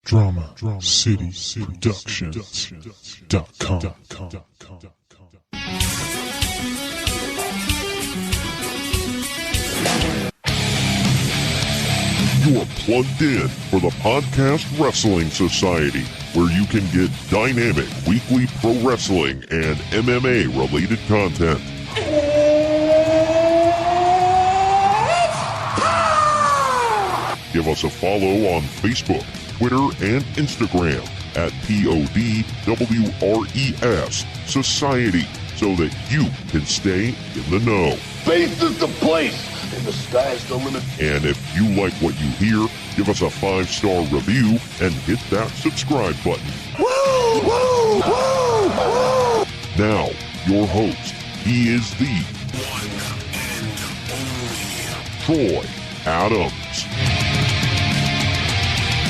DramaCityProductions.com. You are plugged in for the Podcast Wrestling Society, where you can get dynamic weekly pro wrestling and MMA related content. Give us a follow on Facebook, Twitter, and Instagram at PODWRES Society so that you can stay in the know. Faith is the place, and the sky's the limit. And if you like what you hear, give us a 5-star review and hit that subscribe button. Woo! Woo! Woo! Woo! Now, your host, he is the one and only Troy Adams.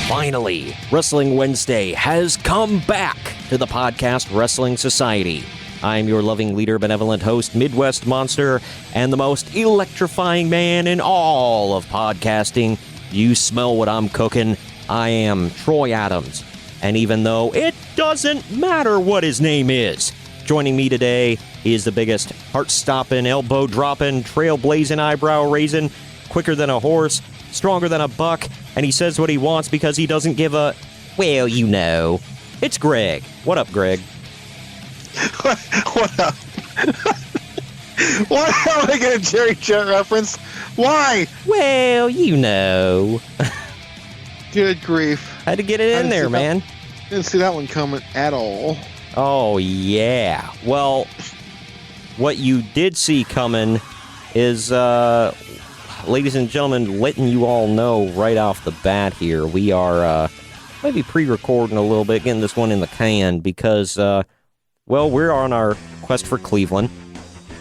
Finally, Wrestling Wednesday has come back to the Podcast Wrestling Society. I'm your loving leader, benevolent host, Midwest Monster, and the most electrifying man in all of podcasting. You smell what I'm cooking. I am Troy Adams. And even though it doesn't matter what his name is, joining me today is the biggest heart-stopping, elbow-dropping, trailblazing, eyebrow-raising, quicker than a horse, stronger than a buck, and he says what he wants because he doesn't give a, well, you know. It's Greg. What up, Greg? What up? Why am I getting a Jerry Jet reference? Why? Well, you know. Good grief. Had to get it in there, man. Didn't see that one coming at all. Oh, yeah. Well, what you did see coming is, ladies and gentlemen, letting you all know right off the bat here, we are maybe pre-recording a little bit, getting this one in the can, because, well, we're on our quest for Cleveland.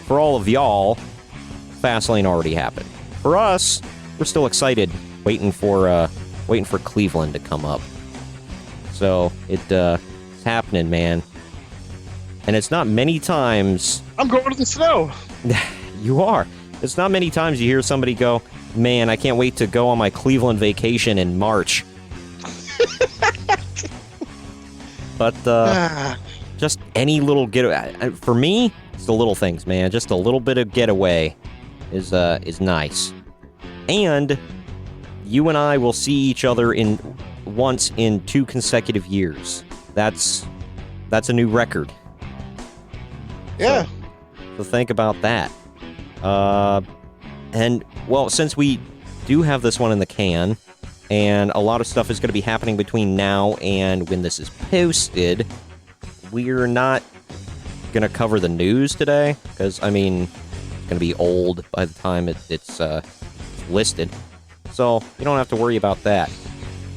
For all of y'all, Fastlane already happened. For us, we're still excited, waiting for Cleveland to come up. So, it's happening, man. And it's not many times... I'm going to the snow! You are. It's not many times you hear somebody go, man, I can't wait to go on my Cleveland vacation in March. But, just any little getaway. For me, it's the little things, man. Just a little bit of getaway is nice. And you and I will see each other once in 2 consecutive years. That's a new record. Yeah. So think about that. And, well, since we do have this one in the can, and a lot of stuff is going to be happening between now and when this is posted, we're not going to cover the news today, because, I mean, it's going to be old by the time it's listed. So, you don't have to worry about that.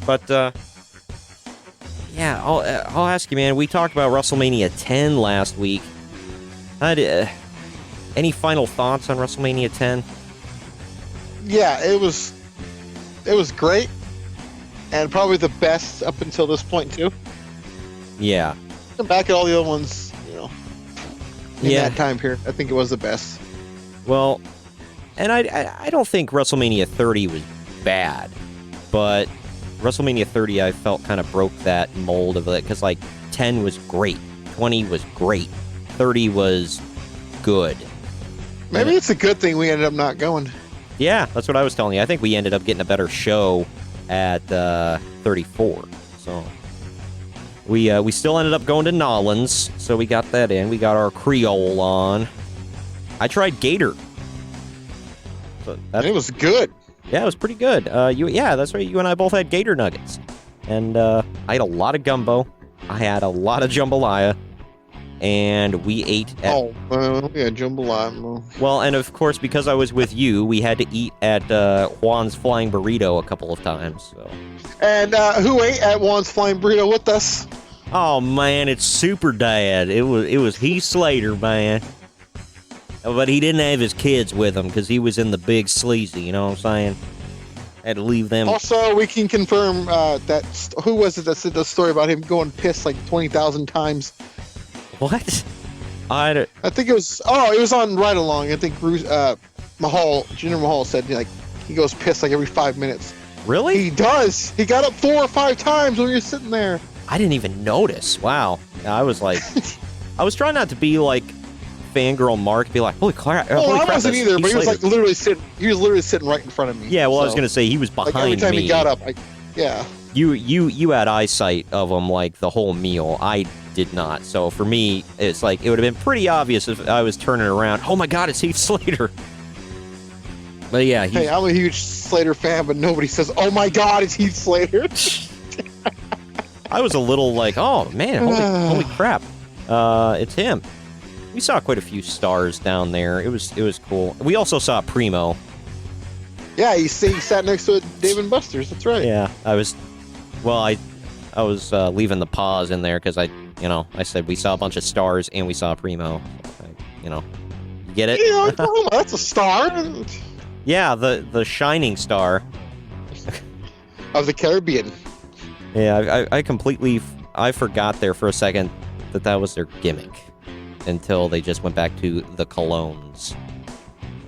But, yeah, I'll ask you, man, we talked about WrestleMania X last week. Any final thoughts on WrestleMania X? Yeah, it was great, and probably the best up until this point, too. Yeah. And back at all the other ones, in that time period, I think it was the best. Well, and I don't think WrestleMania 30 was bad, but WrestleMania 30 I felt kind of broke that mold of it, because, like, 10 was great, 20 was great, 30 was good. Maybe it's a good thing we ended up not going. Yeah, that's what I was telling you. I think we ended up getting a better show at 34. So we still ended up going to Nollins, so we got that in. We got our Creole on. I tried Gator. So It was good. Yeah, it was pretty good. Yeah, that's right. You and I both had Gator nuggets. And I had a lot of gumbo. I had a lot of jambalaya. And we ate at... yeah, jambalaya. Well, and of course, because I was with you, we had to eat at Juan's Flying Burrito a couple of times. So. And who ate at Juan's Flying Burrito with us? Oh, man, it's Super Dad. It was Heath Slater, man. But he didn't have his kids with him because he was in the big sleazy, you know what I'm saying? Had to leave them. Also, we can confirm that... Who was it that said the story about him going piss like 20,000 times? What? I think it was... Oh, it was on Ride Along. I think Jinder Mahal said, like, he goes piss like every 5 minutes. Really? He does. He got up 4 or 5 times when you're sitting there. I didn't even notice. Wow. I was like, I was trying not to be like fangirl Mark, be like, holy crap. Well, holy I crap, wasn't that's either, but Heath he was Slater. like literally sitting. He was literally sitting right in front of me. Yeah, well, so, I was gonna say he was behind like every time me. he got up, yeah. You had eyesight of him like the whole meal. I did not. So for me, it's like it would have been pretty obvious if I was turning around. Oh my God, it's Heath Slater. But yeah, Hey, I'm a huge Slater fan, but nobody says, "Oh my God, it's Heath Slater." I was a little like, oh man, holy crap, it's him. We saw quite a few stars down there. It was cool. We also saw Primo. Yeah, he sat next to Dave and Buster's. That's right. Yeah, I was leaving the pause in there because I said we saw a bunch of stars and we saw Primo. You get it? Yeah, that's a star Yeah, the shining star of the Caribbean. Yeah, I forgot there for a second that was their gimmick until they just went back to the colognes.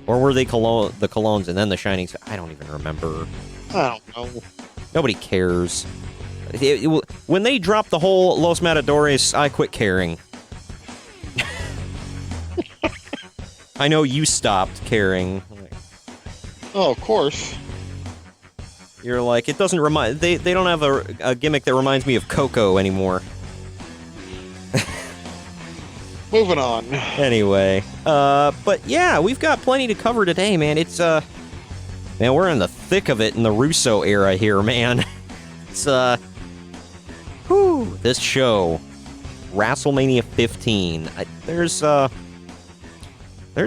Or were they the colognes and then the shining star? I don't even remember. I don't know. Nobody cares. When they dropped the whole Los Matadores, I quit caring. I know you stopped caring. Oh, of course. You're like, it doesn't remind... They don't have a gimmick that reminds me of Coco anymore. Moving on. Anyway, but yeah, we've got plenty to cover today, man. It's, man, we're in the thick of it in the Russo era here, man. It's, this show, WrestleMania 15. There's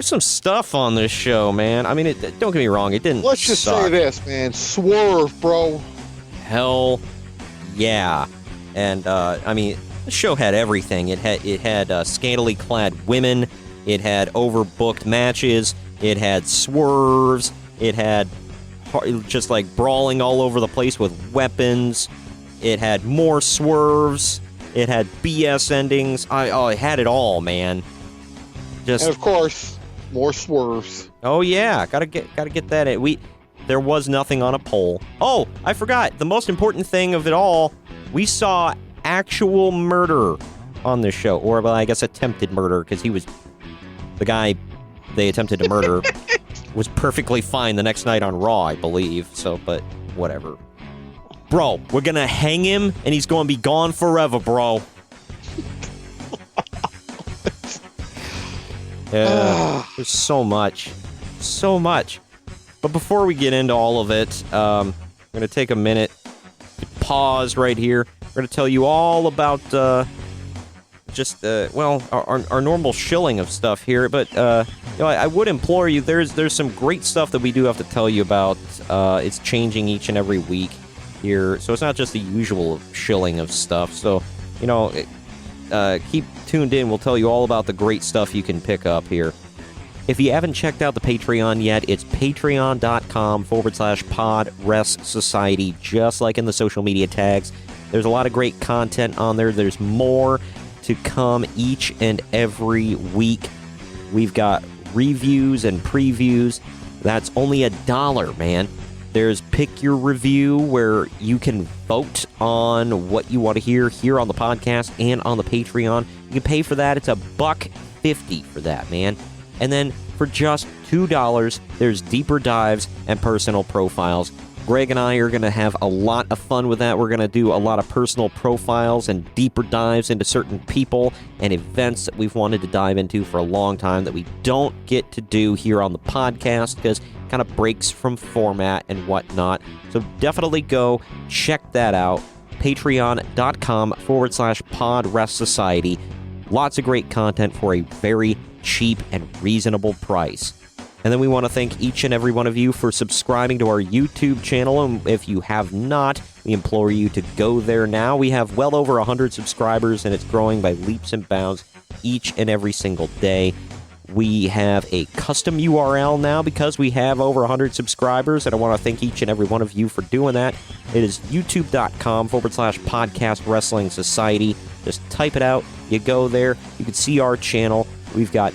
some stuff on this show, man. I mean, don't get me wrong, it didn't Let's just suck. say this, man. Swerve, bro. Hell yeah. And, I mean, the show had everything. It had scantily clad women. It had overbooked matches. It had swerves. It had just like brawling all over the place with weapons. It had more swerves. It had BS endings. It had it all, man. And of course, more swerves. Oh yeah, gotta get that in. There was nothing on a poll. Oh, I forgot. The most important thing of it all, we saw actual murder on this show. Or, well, I guess attempted murder, because he was... The guy they attempted to murder was perfectly fine the next night on Raw, I believe. So, but whatever. Bro, we're gonna hang him, and he's gonna be gone forever, bro. There's so much. So much. But before we get into all of it, I'm going to take a minute to pause right here. We're going to tell you all about our normal shilling of stuff here. But I would implore you, there's some great stuff that we do have to tell you about. It's changing each and every week here. So it's not just the usual shilling of stuff. So, keep tuned in. We'll tell you all about the great stuff you can pick up here. If you haven't checked out the Patreon yet, it's patreon.com/PodResSociety, just like in the social media tags. There's a lot of great content on there. There's more to come each and every week. We've got reviews and previews. That's only $1, man. There's Pick Your Review, where you can vote on what you want to hear here on the podcast and on the Patreon. You can pay for that. It's $1.50 for that, man. And then for just $2, there's deeper dives and personal profiles. Greg and I are going to have a lot of fun with that. We're going to do a lot of personal profiles and deeper dives into certain people and events that we've wanted to dive into for a long time that we don't get to do here on the podcast because it kind of breaks from format and whatnot. So definitely go check that out. Patreon.com/PodResSociety. Lots of great content for a very cheap and reasonable price. And then we want to thank each and every one of you for subscribing to our YouTube channel. And if you have not, we implore you to go there now. We have well over 100 subscribers, and it's growing by leaps and bounds each and every single day. We have a custom URL now because we have over 100 subscribers, and I want to thank each and every one of you for doing that. It is youtube.com/Podcast Wrestling Society. Just type it out. You go there. You can see our channel. We've got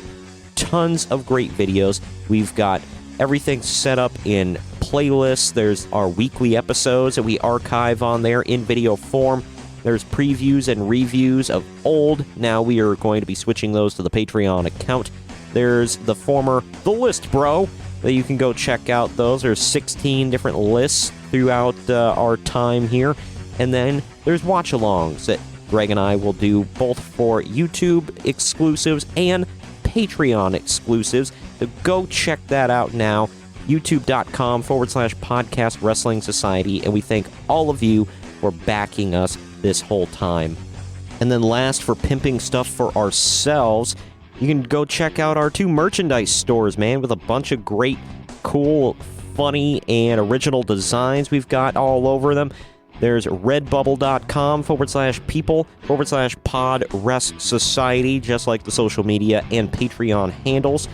tons of great videos. We've got everything set up in playlists. There's our weekly episodes that we archive on there in video form. There's previews and reviews of old. Now we are going to be switching those to the Patreon account. There's the former The List Bro that you can go check out those. There's 16 different lists throughout our time here. And then there's watch-alongs that Greg and I will do both for YouTube exclusives and Patreon exclusives. So go check that out now. YouTube.com/Podcast Wrestling Society. And we thank all of you for backing us this whole time. And then last, for pimping stuff for ourselves, you can go check out our 2 merchandise stores, man, with a bunch of great, cool, funny, and original designs we've got all over them. There's redbubble.com/people/PodRes Society, just like the social media and Patreon handles.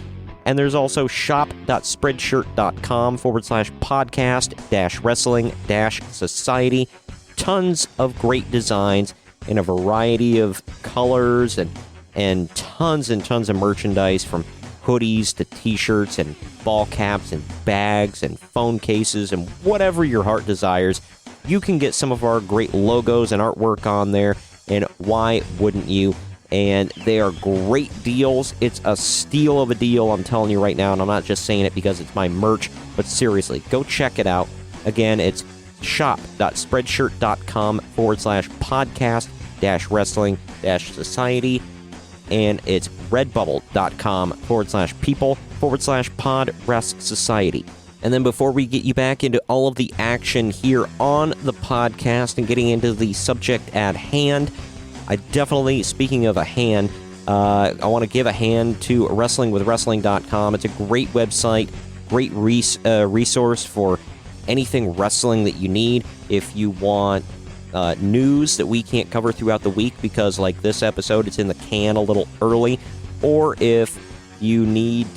And there's also shop.spreadshirt.com/podcast-wrestling-society. Tons of great designs in a variety of colors and tons of merchandise, from hoodies to t-shirts and ball caps and bags and phone cases and whatever your heart desires. You can get some of our great logos and artwork on there, and why wouldn't you? And they are great deals. It's a steal of a deal, I'm telling you right now, and I'm not just saying it because it's my merch, but seriously, go check it out. Again, it's shop.spreadshirt.com/podcast-wrestling-society, and it's redbubble.com/people/PodRes Society. And then before we get you back into all of the action here on the podcast and getting into the subject at hand, I definitely, speaking of a hand, I want to give a hand to WrestlingWithWrestling.com. It's a great website, great resource for anything wrestling that you need. If you want news that we can't cover throughout the week because, like this episode, it's in the can a little early, or if you need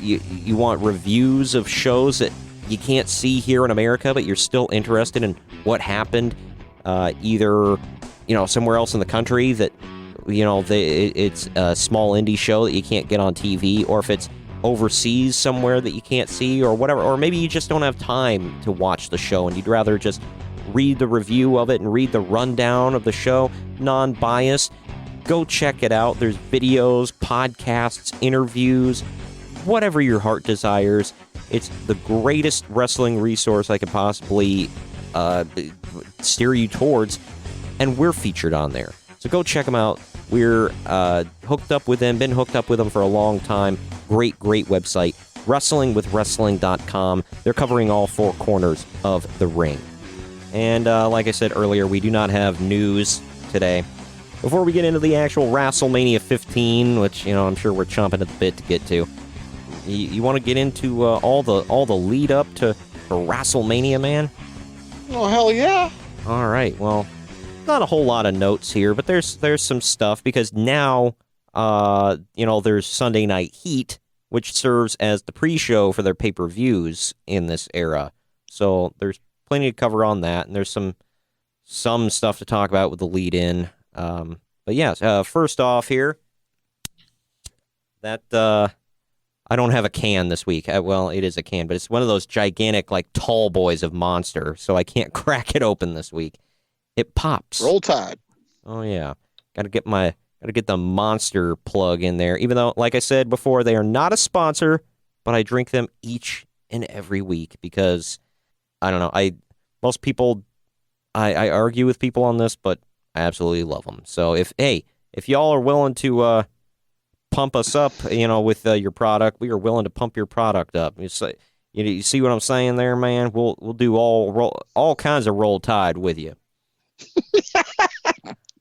you want reviews of shows that you can't see here in America, but you're still interested in what happened, either somewhere else in the country that it's a small indie show that you can't get on TV, or if it's overseas somewhere that you can't see, or whatever, or maybe you just don't have time to watch the show and you'd rather just read the review of it and read the rundown of the show, non-biased. Go check it out. There's videos, podcasts, interviews, whatever your heart desires. It's the greatest wrestling resource I could possibly steer you towards, and we're featured on there. So go check them out. We're hooked up with them, been hooked up with them for a long time. Great website. WrestlingWithWrestling.com. They're covering all 4 corners of the ring. And like I said earlier, we do not have news today. Before we get into the actual WrestleMania 15, which I'm sure we're chomping at the bit to get to, you want to get into all the lead up to WrestleMania, man? Oh, hell yeah! All right, well, not a whole lot of notes here, but there's some stuff, because now there's Sunday Night Heat, which serves as the pre-show for their pay-per-views in this era. So there's plenty to cover on that, and there's some stuff to talk about with the lead-in. But yes, first off here, that I don't have a can this week. Well, it is a can, but it's one of those gigantic, like, tall boys of Monster, so I can't crack it open this week. It pops. Roll Tide. Oh yeah, gotta get the Monster plug in there. Even though, like I said before, they are not a sponsor, but I drink them each and every week because I don't know. Most people, I argue with people on this, but I absolutely love them. So if y'all are willing to pump us up, with your product, we are willing to pump your product up. You see what I'm saying there, man? We'll do all kinds of Roll Tide with you.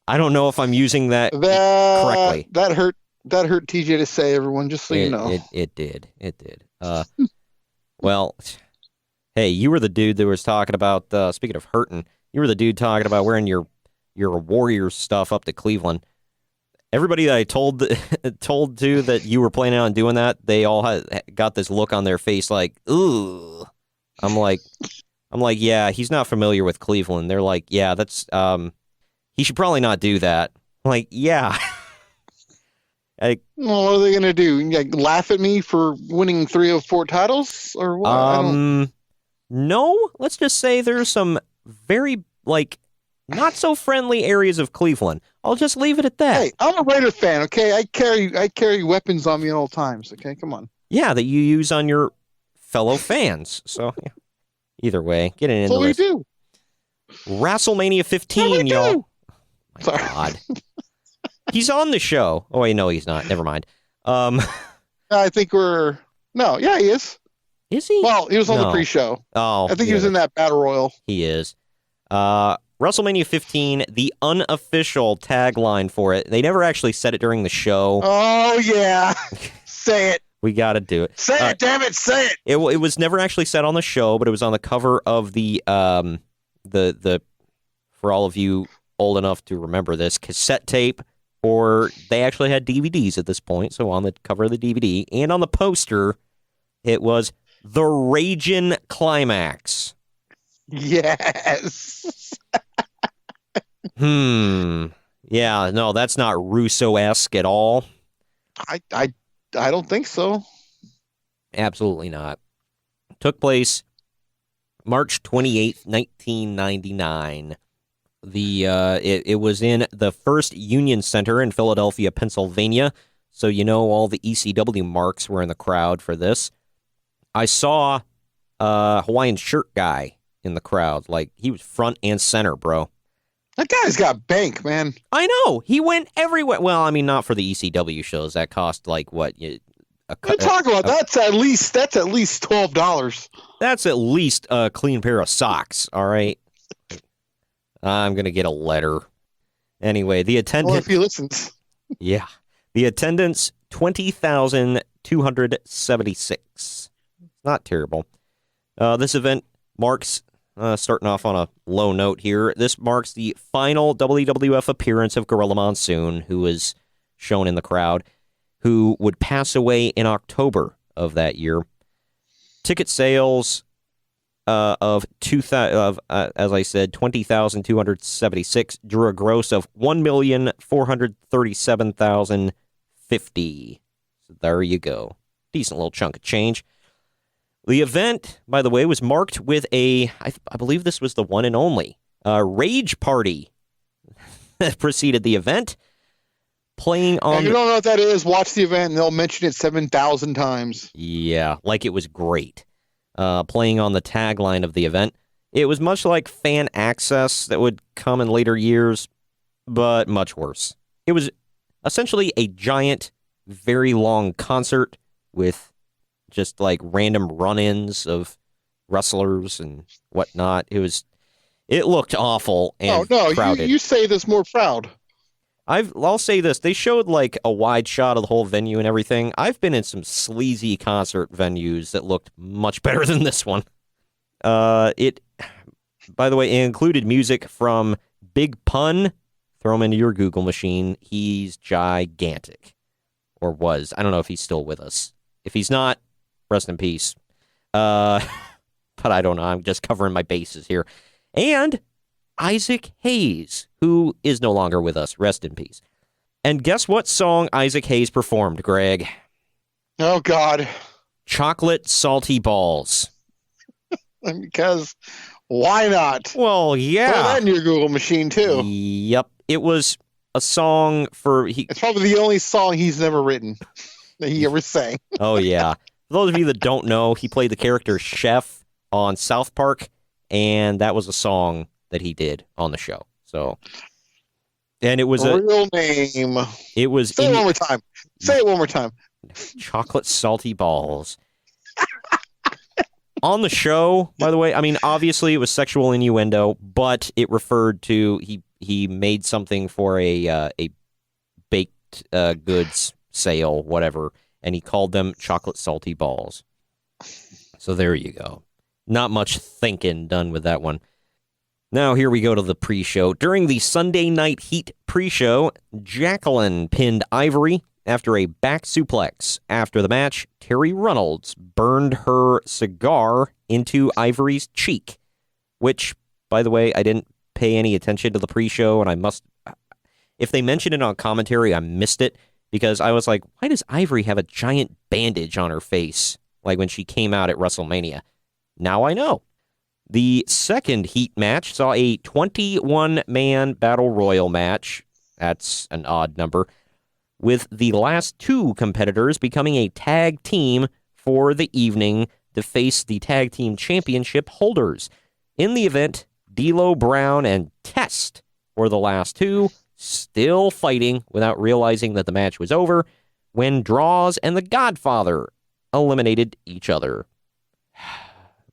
I don't know if I'm using that correctly. That hurt TJ to say, everyone, just so you know. It did. Well, hey, you were the dude that was talking about, speaking of hurting, you were the dude talking about wearing your Warriors stuff up to Cleveland. Everybody that I told to that you were planning on doing that, they all got this look on their face like, ooh. I'm like, yeah, he's not familiar with Cleveland. They're like, yeah, that's he should probably not do that. I'm like, yeah. Well, what are they gonna do? Like, laugh at me for winning 3 of 4 titles, or what? No, let's just say there's some very, not so friendly areas of Cleveland. I'll just leave it at that. Hey, I'm a Raider fan, okay? I carry weapons on me at all times, okay? Come on. Yeah, that you use on your fellow fans. So, yeah. Either way, getting into That's what we this. do. WrestleMania 15, y'all. My Sorry. God. He's on the show. Oh, wait, no, he's not. Never mind. I think we're... No, yeah, he is. Is he? Well, he was on the pre-show. Oh, I think he was in that Battle Royal. He is. WrestleMania 15, the unofficial tagline for it. They never actually said it during the show. Oh, yeah. Say it. We got to do it. Say it, damn it, say it. It was never actually said on the show, but it was on the cover of the for all of you old enough to remember this, cassette tape, or they actually had DVDs at this point, so on the cover of the DVD, and on the poster, it was The Ragin' Climax. Yes. Yeah, no, that's not Russo-esque at all. I don't think so. Absolutely not. Took place March 28th, 1999. It was in the First Union Center in Philadelphia, Pennsylvania. So you know all the ECW marks were in the crowd for this. I saw a Hawaiian shirt guy in the crowd. Like, he was front and center, bro. That guy's got bank, man. I know. He went everywhere. Well, I mean, not for the ECW shows. That cost, like, what? Talk about that's at least $12. That's at least a clean pair of socks, all right? I'm going to get a letter. Anyway, the attendance... Well, if he listens. Yeah. The attendance, 20,276. Not terrible. This event marks, starting off on a low note here, this marks the final WWF appearance of Gorilla Monsoon, who was shown in the crowd, who would pass away in October of that year. Ticket sales as I said, 20,276 drew a gross of 1,437,050. So there you go. Decent little chunk of change. The event, by the way, was marked with I believe this was the one and only, Rage Party that preceded the event. Playing on... If you don't know what that is, watch the event and they'll mention it 7,000 times. Yeah, like it was great. Playing on the tagline of the event. It was much like Fan Access that would come in later years, but much worse. It was essentially a giant, very long concert with just like random run-ins of wrestlers and whatnot. It looked awful and crowded. You say this more proud. I'll say this. They showed like a wide shot of the whole venue and everything. I've been in some sleazy concert venues that looked much better than this one. By the way, it included music from Big Pun. Throw him into your Google machine. He's gigantic. Or was. I don't know if he's still with us. If he's not, rest in peace. But I don't know. I'm just covering my bases here. And Isaac Hayes, who is no longer with us. Rest in peace. And guess what song Isaac Hayes performed, Greg? Oh, God. Chocolate Salty Balls. Because why not? Well, yeah. Put that in your Google machine, too. Yep. It was a song for... It's probably the only song he's never written that he ever sang. Oh, yeah. For those of you that don't know, he played the character Chef on South Park, and that was a song that he did on the show. So, and it was a real name. It was. Say it one more time. Say it one more time. Chocolate Salty Balls. On the show, by the way, I mean, obviously it was sexual innuendo, but it referred to he made something for a baked goods sale, whatever, and he called them Chocolate Salty Balls. So there you go. Not much thinking done with that one. Now, here we go to the pre-show. During the Sunday Night Heat pre-show, Jacqueline pinned Ivory after a back suplex. After the match, Terry Reynolds burned her cigar into Ivory's cheek, which, by the way, I didn't pay any attention to the pre-show, and if they mentioned it on commentary, I missed it, because I was like, why does Ivory have a giant bandage on her face, like when she came out at WrestleMania? Now I know. The second heat match saw a 21-man Battle Royal match. That's an odd number. With the last two competitors becoming a tag team for the evening to face the tag team championship holders. In the event, D'Lo Brown and Test were the last two, still fighting without realizing that the match was over, when Draws and the Godfather eliminated each other.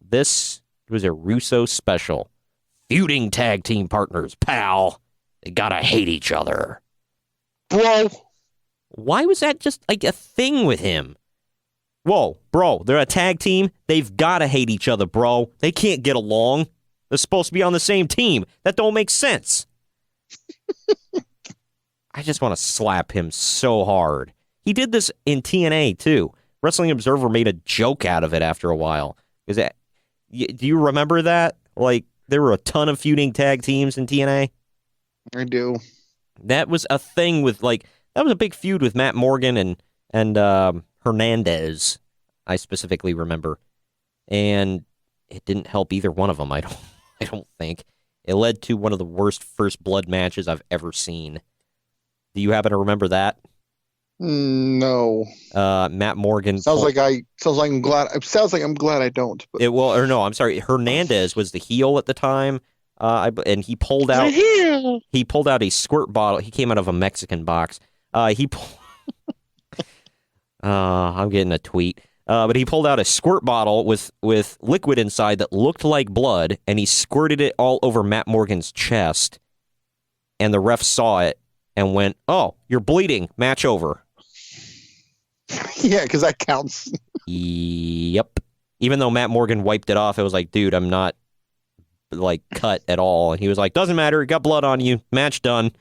This was a Russo special. Feuding tag team partners, pal. They gotta hate each other. Bro. Why was that just like a thing with him? Whoa, bro, they're a tag team. They've gotta hate each other, bro. They can't get along. They're supposed to be on the same team. That don't make sense. I just want to slap him so hard. He did this in TNA, too. Wrestling Observer made a joke out of it after a while. Do you remember that? Like, there were a ton of feuding tag teams in TNA. I do. That was a thing with, like, that was a big feud with Matt Morgan and Hernandez, I specifically remember. And it didn't help either one of them, I don't think. It led to one of the worst First Blood matches I've ever seen. Do you happen to remember that? No. Matt Morgan. Sounds like I'm glad I don't. But. I'm sorry. Hernandez was the heel at the time, and he pulled out a squirt bottle. He came out of a Mexican box. I'm getting a tweet. But he pulled out a squirt bottle with liquid inside that looked like blood, and he squirted it all over Matt Morgan's chest. And the ref saw it and went, "Oh, you're bleeding. Match over." Yeah, because that counts. Yep. Even though Matt Morgan wiped it off, it was like, dude, I'm not, like, cut at all. And he was like, doesn't matter. Got blood on you. Match done.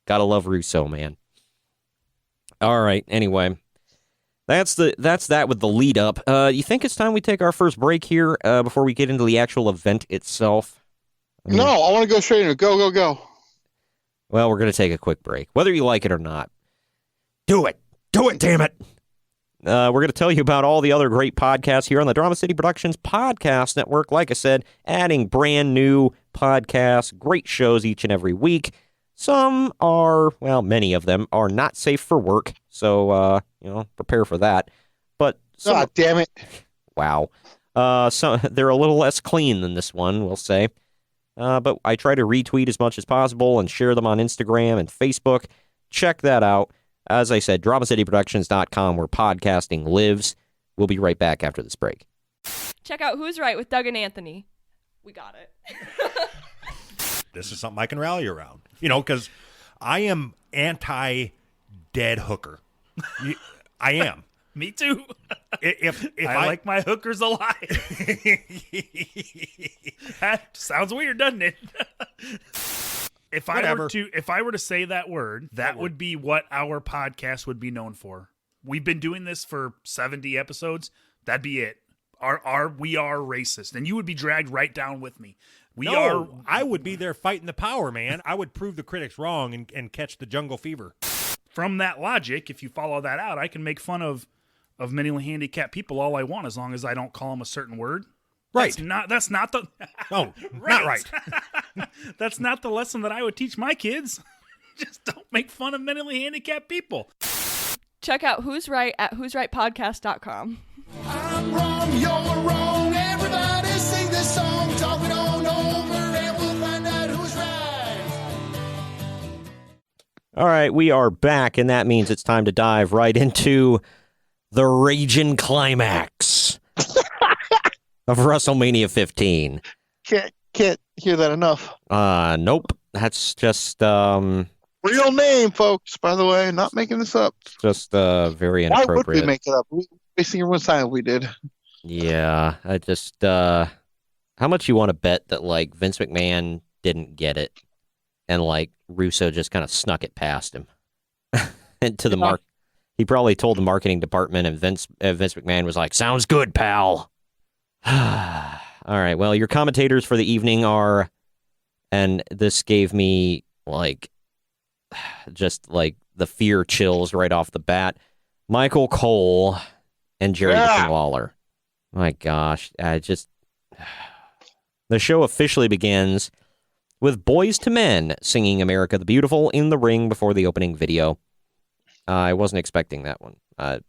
Gotta love Russo, man. All right. Anyway, that's that with the lead up. You think it's time we take our first break here before we get into the actual event itself? No, I want to go straight into it. Go. Well, we're going to take a quick break, whether you like it or not. Do it, damn it. We're going to tell you about all the other great podcasts here on the Drama City Productions Podcast Network. Like I said, adding brand new podcasts, great shows each and every week. Some are, many of them are not safe for work, so, prepare for that. But God damn it. Wow. So they're a little less clean than this one, we'll say. But I try to retweet as much as possible and share them on Instagram and Facebook. Check that out. As I said, DramaCityProductions.com, where podcasting lives. We'll be right back after this break. Check out Who's Right with Doug and Anthony. We got it. This is something I can rally around. Because I am anti-dead hooker. I am. Me too. If I like my hookers alive. That sounds weird, doesn't it? If I were to say that word, that would be what our podcast would be known for. We've been doing this for 70 episodes. That'd be it. We are racist, and you would be dragged right down with me. I would be there fighting the power, man. I would prove the critics wrong and catch the jungle fever. From that logic, if you follow that out, I can make fun of mentally handicapped people all I want, as long as I don't call them a certain word. Right. That's not the. Oh, not right. That's not the lesson that I would teach my kids. Just don't make fun of mentally handicapped people. Check out Who's Right at who'srightpodcast.com. I'm wrong, you're wrong. Everybody sing this song, talk it on over, and we'll find out who's right. All right, we are back, and that means it's time to dive right into the raging climax of WrestleMania 15. Can't hear that enough. Nope. That's just Real name, folks, by the way. Not making this up. just very inappropriate. Why would we make it up? Wasting everyone's time we did. Yeah, I just how much you want to bet that like Vince McMahon didn't get it and like Russo just kind of snuck it past him into the mark. He probably told the marketing department, and Vince McMahon was like, "Sounds good, pal." All right, well, your commentators for the evening are, and this gave me like just like the fear chills right off the bat, Michael Cole and Jerry Lawler. My gosh, I just The show officially begins with Boys to Men singing America the Beautiful in the ring before the opening video. I wasn't expecting that one. I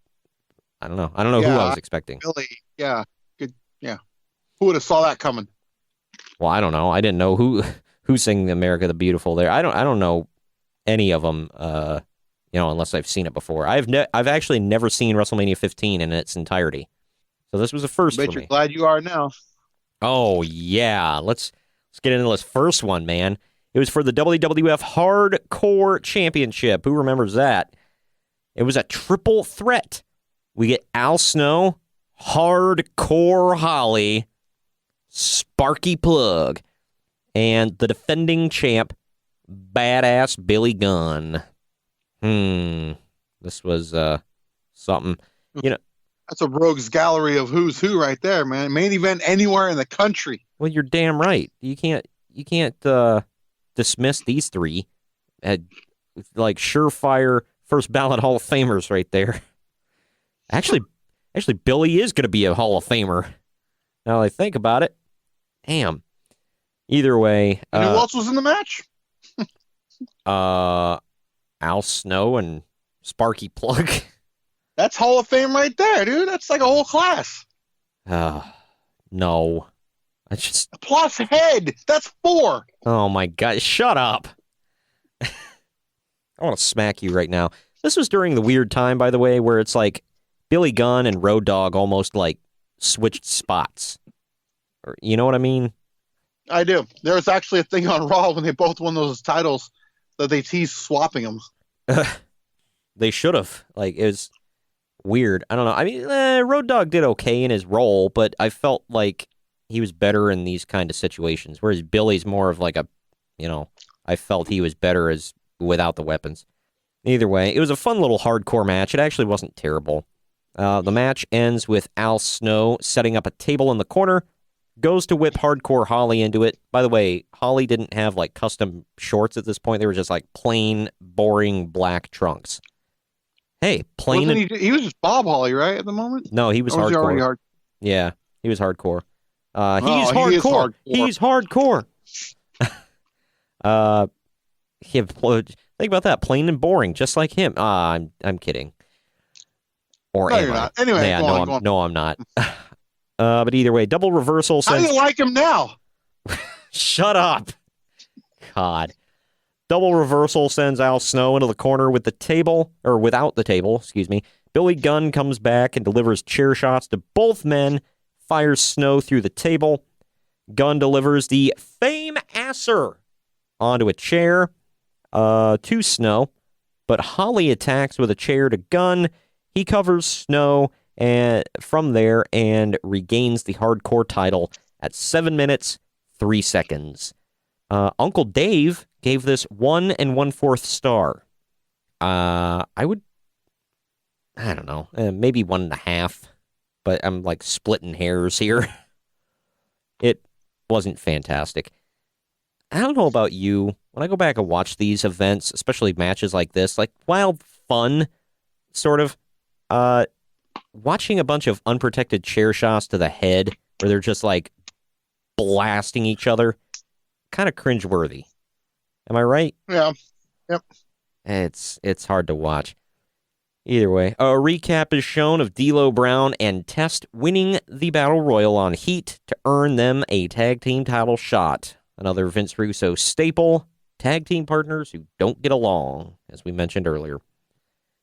don't know. I don't know who I was expecting. Billy, yeah. Good. Yeah. Who would have saw that coming? Well, I don't know. I didn't know who sang America the Beautiful there. I don't know any of them, unless I've seen it before. I've actually never seen WrestleMania 15 in its entirety. So this was a first for me. You're glad you are now. Oh, yeah. Let's get into this first one, man. It was for the WWF Hardcore Championship. Who remembers that? It was a triple threat. We get Al Snow, Hardcore Holly, Sparky Plug, and the defending champ, Badass Billy Gunn. This was something. That's a rogues gallery of who's who right there, man. Main event anywhere in the country. Well, you're damn right. You can't dismiss these three. Like surefire first ballot Hall of Famers right there. Actually, Billy is going to be a Hall of Famer. Now that I think about it. Damn. Either way. And who else was in the match? Al Snow and Sparky Plug. That's Hall of Fame right there, dude. That's like a whole class. No. I just... Plus head. That's 4. Oh, my God. Shut up. I want to smack you right now. This was during the weird time, by the way, where it's like Billy Gunn and Road Dogg almost like switched spots. Or, you know what I mean? I do. There was actually a thing on Raw when they both won those titles that they teased swapping them. They should have. Like, it was weird. I don't know. I mean, Road Dogg did okay in his role, but I felt like he was better in these kind of situations, whereas Billy's more of like I felt he was better as without the weapons. Either way, it was a fun little hardcore match. It actually wasn't terrible. The match ends with Al Snow setting up a table in the corner, goes to whip Hardcore Holly into it. By the way, Holly didn't have like custom shorts at this point. They were just like plain, boring black trunks. Hey, plain. He was just Bob Holly, right, at the moment? No, he was hardcore. Was he already hard? Yeah, he was hardcore. He's hardcore. He's hardcore. Think about that. Plain and boring, just like him. I'm kidding. Or no, you're not. Anyway, yeah, go on. No, I'm not. But either way, double reversal. How do you like him now? Shut up. God. Double reversal sends Al Snow into the corner with the table, or without the table, excuse me. Billy Gunn comes back and delivers chair shots to both men, fires Snow through the table. Gunn delivers the Fame-Asser onto a chair to Snow, but Holly attacks with a chair to Gunn. He covers Snow and from there and regains the hardcore title at 7 minutes, 3 seconds. Uncle Dave gave this 1 1/4 star. I don't know, maybe 1.5, but I'm like splitting hairs here. It wasn't fantastic. I don't know about you. When I go back and watch these events, especially matches like this, like while fun, sort of, watching a bunch of unprotected chair shots to the head where they're just like blasting each other, kind of cringeworthy. Am I right? Yeah. Yep. It's hard to watch. Either way, a recap is shown of D'Lo Brown and Test winning the Battle Royal on Heat to earn them a tag team title shot. Another Vince Russo staple, tag team partners who don't get along, as we mentioned earlier.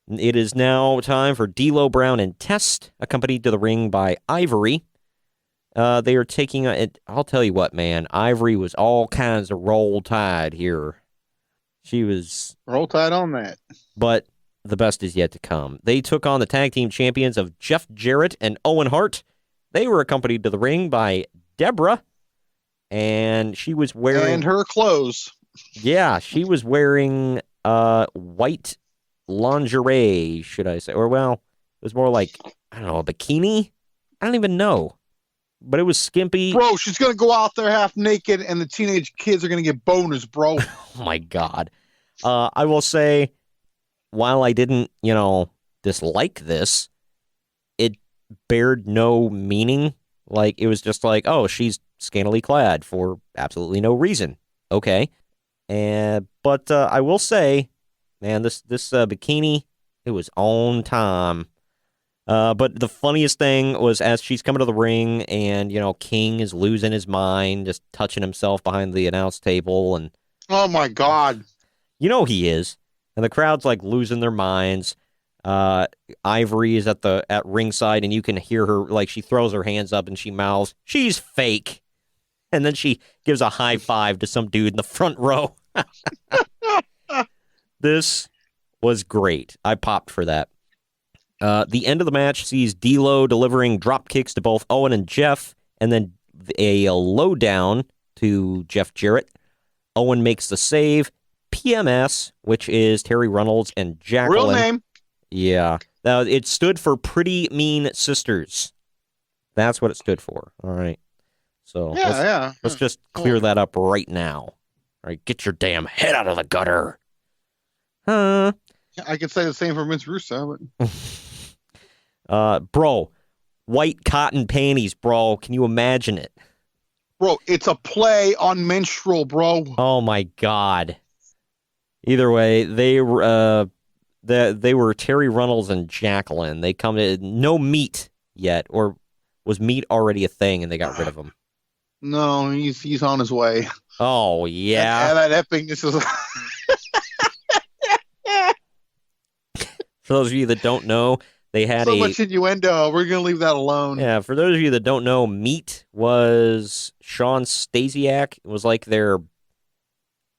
It is now time for D'Lo Brown and Test, accompanied to the ring by Ivory. They are taking I'll tell you what, man. Ivory was all kinds of roll tide here. She was... Roll tide on that. But the best is yet to come. They took on the tag team champions of Jeff Jarrett and Owen Hart. They were accompanied to the ring by Deborah, and she was wearing... And her clothes. Yeah, she was wearing white lingerie, should I say. Or, well, it was more like, I don't know, a bikini? I don't even know. But it was skimpy. Bro, she's going to go out there half naked, and the teenage kids are going to get boners, bro. Oh, my God. I will say, while I didn't, dislike this, it bared no meaning. Like, it was just like, oh, she's scantily clad for absolutely no reason. Okay. But I will say, man, this bikini, it was on time. But the funniest thing was as she's coming to the ring and, King is losing his mind, just touching himself behind the announce table. And Oh, my God. he is. And the crowd's like losing their minds. Ivory is at ringside, and you can hear her, like, she throws her hands up and she mouths, "She's fake." And then she gives a high five to some dude in the front row. This was great. I popped for that. The end of the match sees D'Lo delivering drop kicks to both Owen and Jeff, and then a lowdown to Jeff Jarrett. Owen makes the save. P.M.S., which is Terry Runnels and Jacqueline. Real name. Yeah. Now, it stood for Pretty Mean Sisters. That's what it stood for. All right. So let's just clear that up right now. All right, get your damn head out of the gutter. I could say the same for Vince Russo. But... bro, white cotton panties, bro. Can you imagine it? Bro, it's a play on menstrual, bro. Oh, my God. Either way, they were Terry Runnels and Jacqueline. They come to no meat yet, or was meat already a thing and they got rid of him? No, he's on his way. Oh, yeah. And that epicness is... For those of you that don't know, they had so much innuendo. We're going to leave that alone. Yeah, for those of you that don't know, Meat was Sean Stasiak. It was like their... What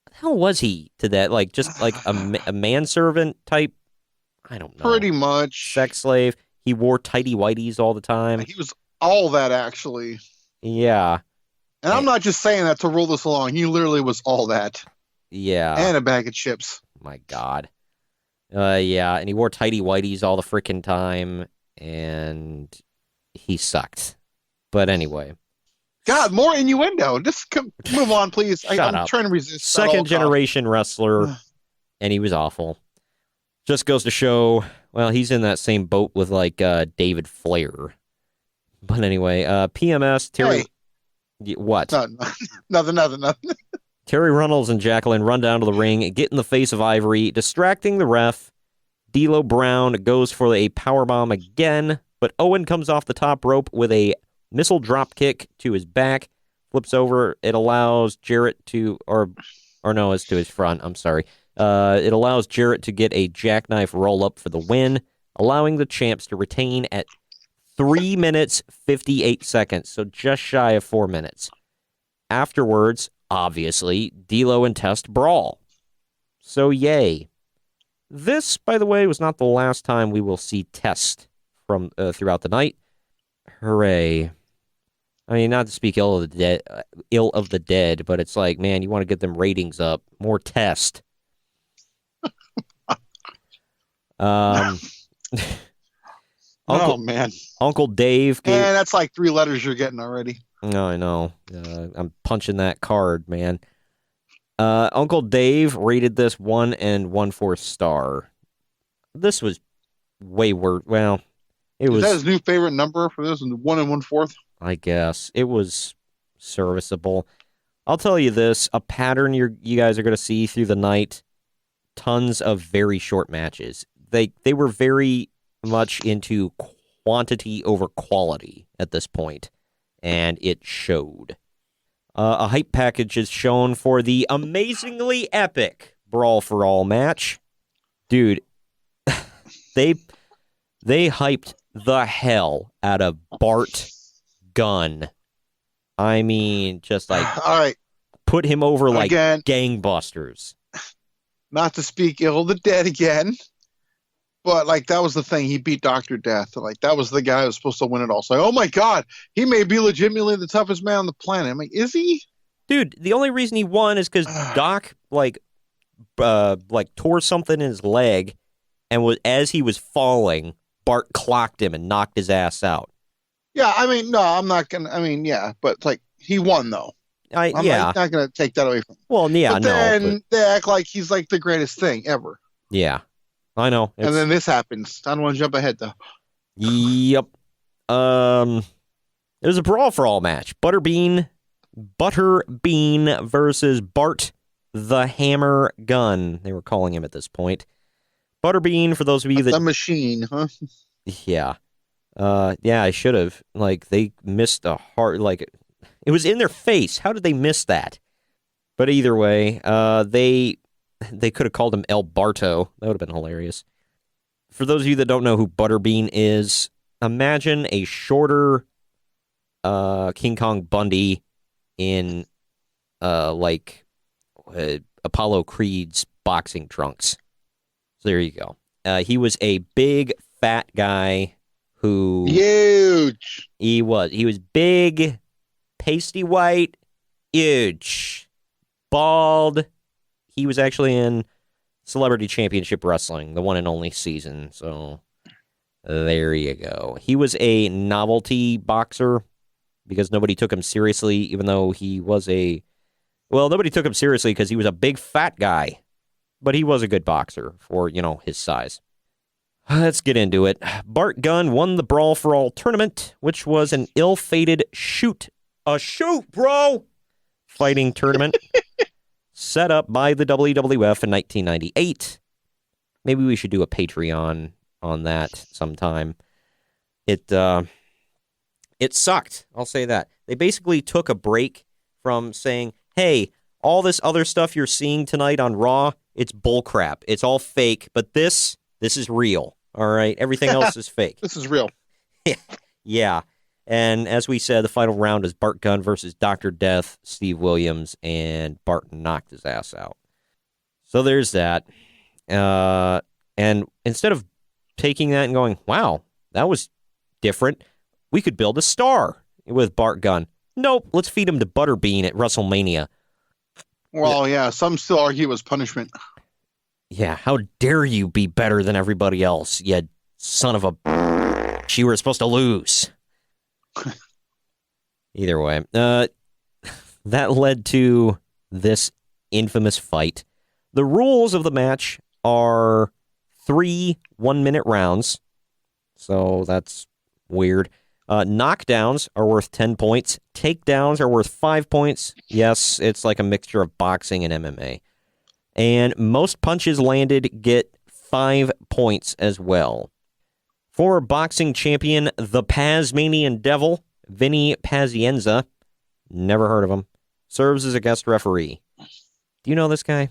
the hell was he to that? Like, just like a manservant type? I don't know. Pretty much. Sex slave. He wore tighty whities all the time. He was all that, actually. Yeah. And I'm not just saying that to roll this along. He literally was all that. Yeah. And a bag of chips. My God. Yeah, and he wore tighty whities all the freaking time, and he sucked. But anyway. God, more innuendo. Just move on, please. I'm trying to resist. Second generation wrestler, and he was awful. Just goes to show, well, he's in that same boat with, like, David Flair. But anyway, PMS, Terry... Hey. What? Nothing. Terry Runnels and Jacqueline run down to the ring, get in the face of Ivory, distracting the ref. D'Lo Brown goes for a powerbomb again, but Owen comes off the top rope with a missile drop kick to his back, flips over. It allows Jarrett to, or no, it's to his front. I'm sorry. It allows Jarrett to get a jackknife roll up for the win, allowing the champs to retain at 3 minutes, 58 seconds, so just shy of 4 minutes. Afterwards, obviously, D'Lo and Test brawl. So yay. This, by the way, was not the last time we will see Test from throughout the night. Hooray. I mean, not to speak ill of the dead, but it's like, man, you want to get them ratings up. More Test. Oh, man. Uncle Dave. Man, that's like 3 letters you're getting already. No, I know. I'm punching that card, man. Uncle Dave rated this 1 1/4 star. This was way worse. Well, Is that his new favorite number for this? 1 1/4? I guess. It was serviceable. I'll tell you this, a pattern you guys are going to see through the night. Tons of very short matches. They were very much into quantity over quality at this point, and it showed. A hype package is shown for the amazingly epic Brawl for All match. Dude, they hyped the hell out of Bart Gunn. I mean, just like, all right, put him over like again, gangbusters. Not to speak ill of the dead again, but like that was the thing. He beat Dr. Death. Like that was the guy who was supposed to win it all. So, oh my God, he may be legitimately the toughest man on the planet. I'm like, is he? Dude, the only reason he won is because Doc like tore something in his leg, and as he was falling, Bart clocked him and knocked his ass out. Yeah, I mean, no, I'm not gonna. I mean, yeah, but it's like he won though. I'm not gonna take that away from him. Well, yeah, but then they act like he's like the greatest thing ever. Yeah, I know. And then this happens. I don't want to jump ahead though. Yep. It was a brawl for all match. Butterbean versus Bart the Hammer Gunn. They were calling him at this point. Butterbean, for those of you that... The machine, huh? Yeah. Yeah, I should have. Like, they missed a hard... Like, it was in their face. How did they miss that? But either way, they could have called him El Barto. That would have been hilarious. For those of you that don't know who Butterbean is, imagine a shorter King Kong Bundy in Apollo Creed's boxing trunks. So there you go. He was a big, fat guy who... Huge! He was big, pasty white, huge, bald. He was actually in Celebrity Championship Wrestling, the one and only season. So there you go. He was a novelty boxer because nobody took him seriously, even though he was nobody took him seriously because he was a big fat guy, but he was a good boxer for, his size. Let's get into it. Bart Gunn won the Brawl for All tournament, which was an ill-fated shoot, bro, fighting tournament set up by the WWF in 1998. Maybe we should do a Patreon on that sometime. It sucked. I'll say that. They basically took a break from saying, hey, all this other stuff you're seeing tonight on Raw, it's bullcrap. It's all fake, but this is real. All right? Everything else is fake. This is real. Yeah. And as we said, the final round is Bart Gunn versus Dr. Death, Steve Williams, and Bart knocked his ass out. So there's that. And instead of taking that and going, wow, that was different, we could build a star with Bart Gunn. Nope, let's feed him to Butterbean at WrestleMania. Well, yeah, some still argue it was punishment. Yeah, how dare you be better than everybody else, you son of a... You were supposed to lose. Either way, that led to this infamous fight. The rules of the match are 3 one-minute rounds, so that's weird. Knockdowns are worth 10 points. Takedowns are worth 5 points. Yes, it's like a mixture of boxing and MMA. And most punches landed get 5 points as well. Former boxing champion, the Pazmanian Devil, Vinny Pazienza, never heard of him, serves as a guest referee. Do you know this guy?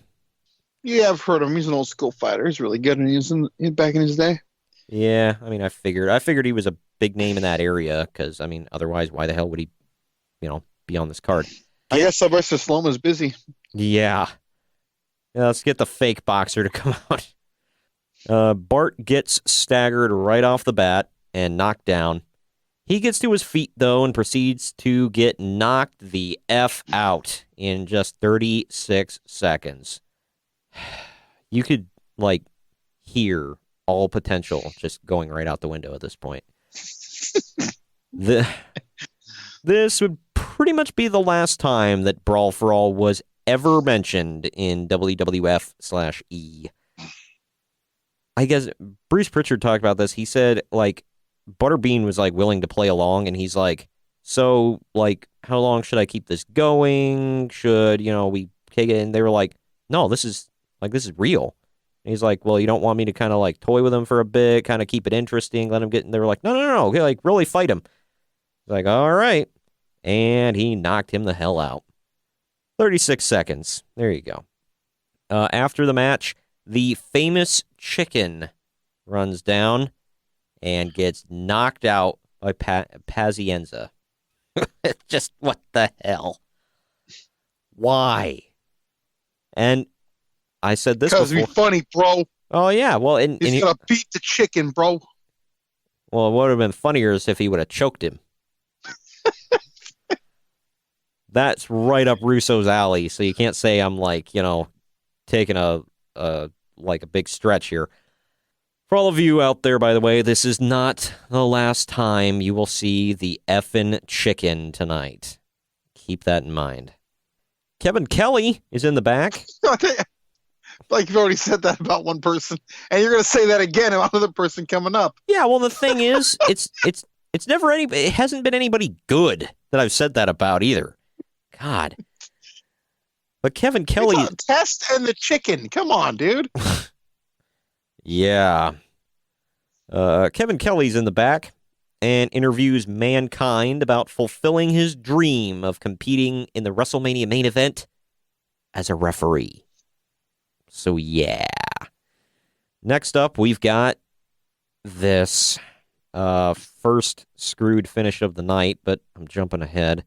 Yeah, I've heard of him. He's an old school fighter. He's really good, and he was back in his day. Yeah, I mean, I figured he was a big name in that area, because, I mean, otherwise, why the hell would he, be on this card? I guess Sylvester Stallone's busy. Yeah. Let's get the fake boxer to come out. Bart gets staggered right off the bat and knocked down. He gets to his feet, though, and proceeds to get knocked the F out in just 36 seconds. You could, hear all potential just going right out the window at this point. This would pretty much be the last time that Brawl for All was ever mentioned in WWF/E. I guess Bruce Pritchard talked about this. He said, Butterbean was, willing to play along, and he's like, so, how long should I keep this going? Should, we take it? And they were like, no, this is real. And he's like, well, you don't want me to kind of, toy with him for a bit, kind of keep it interesting, let him get... And they were like, no, okay, really fight him. He's like, all right. And he knocked him the hell out. 36 seconds. There you go. After the match, the famous Chicken runs down and gets knocked out by Pazienza. Just what the hell? Why? And I said this because before. Because it'd be funny, bro. Oh, yeah. Well, he's going to beat the Chicken, bro. Well, it would have been funnier is if he would have choked him. That's right up Russo's alley, so you can't say I'm taking a big stretch here. For all of you out there, by the way, this is not the last time you will see the effing Chicken tonight. Keep that in mind. Kevin Kelly is in the back. You've already said that about one person, and you're going to say that again about another person coming up. Yeah, well, the thing is, it hasn't been anybody good that I've said that about either. God. But Kevin Kelly. Test and the chicken. Come on, dude. Yeah. Kevin Kelly's in the back and interviews Mankind about fulfilling his dream of competing in the WrestleMania main event as a referee. So, yeah. Next up, we've got this first screwed finish of the night, but I'm jumping ahead.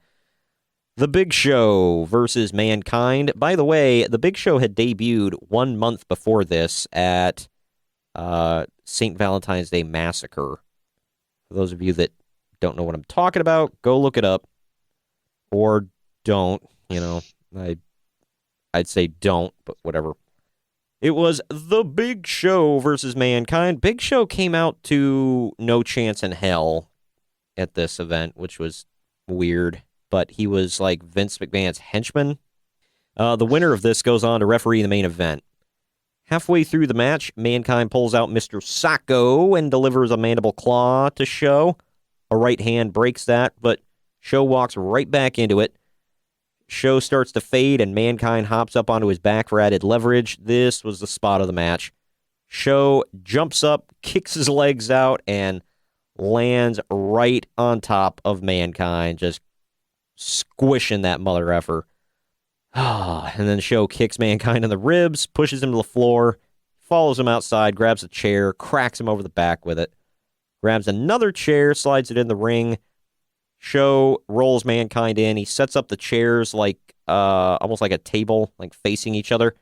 The Big Show versus Mankind. By the way, The Big Show had debuted 1 month before this at St. Valentine's Day Massacre. For those of you that don't know what I'm talking about, go look it up. Or don't. I'd say don't, but whatever. It was The Big Show versus Mankind. Big Show came out to No Chance in Hell at this event, which was weird. But he was like Vince McMahon's henchman. The winner of this goes on to referee the main event. Halfway through the match, Mankind pulls out Mr. Sacco and delivers a mandible claw to Show. A right hand breaks that, but Show walks right back into it. Show starts to fade, and Mankind hops up onto his back for added leverage. This was the spot of the match. Show jumps up, kicks his legs out, and lands right on top of Mankind, just squishing that mother effer. And then Show kicks Mankind in the ribs, pushes him to the floor, follows him outside, grabs a chair, cracks him over the back with it, grabs another chair, slides it in the ring. Show rolls Mankind in. He sets up the chairs like almost like a table, like facing each other.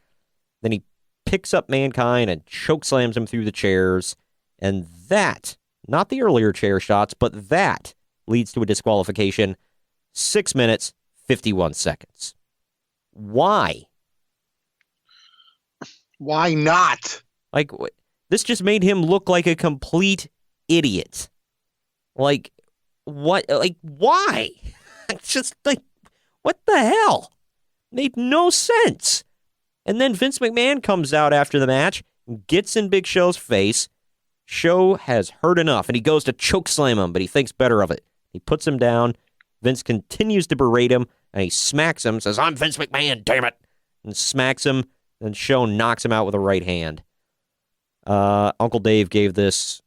Then he picks up Mankind and chokeslams him through the chairs. And that, not the earlier chair shots, but that leads to a disqualification. 6 minutes, 51 seconds. Why? Why not? Like, this just made him look like a complete idiot. Like, what? Like, why? It's just like, what the hell? Made no sense. And then Vince McMahon comes out after the match, gets in Big Show's face. Show has heard enough, and he goes to chokeslam him, but he thinks better of it. He puts him down. Vince continues to berate him, and he smacks him, says, "I'm Vince McMahon, damn it," and smacks him, and Show knocks him out with a right hand. Uncle Dave gave this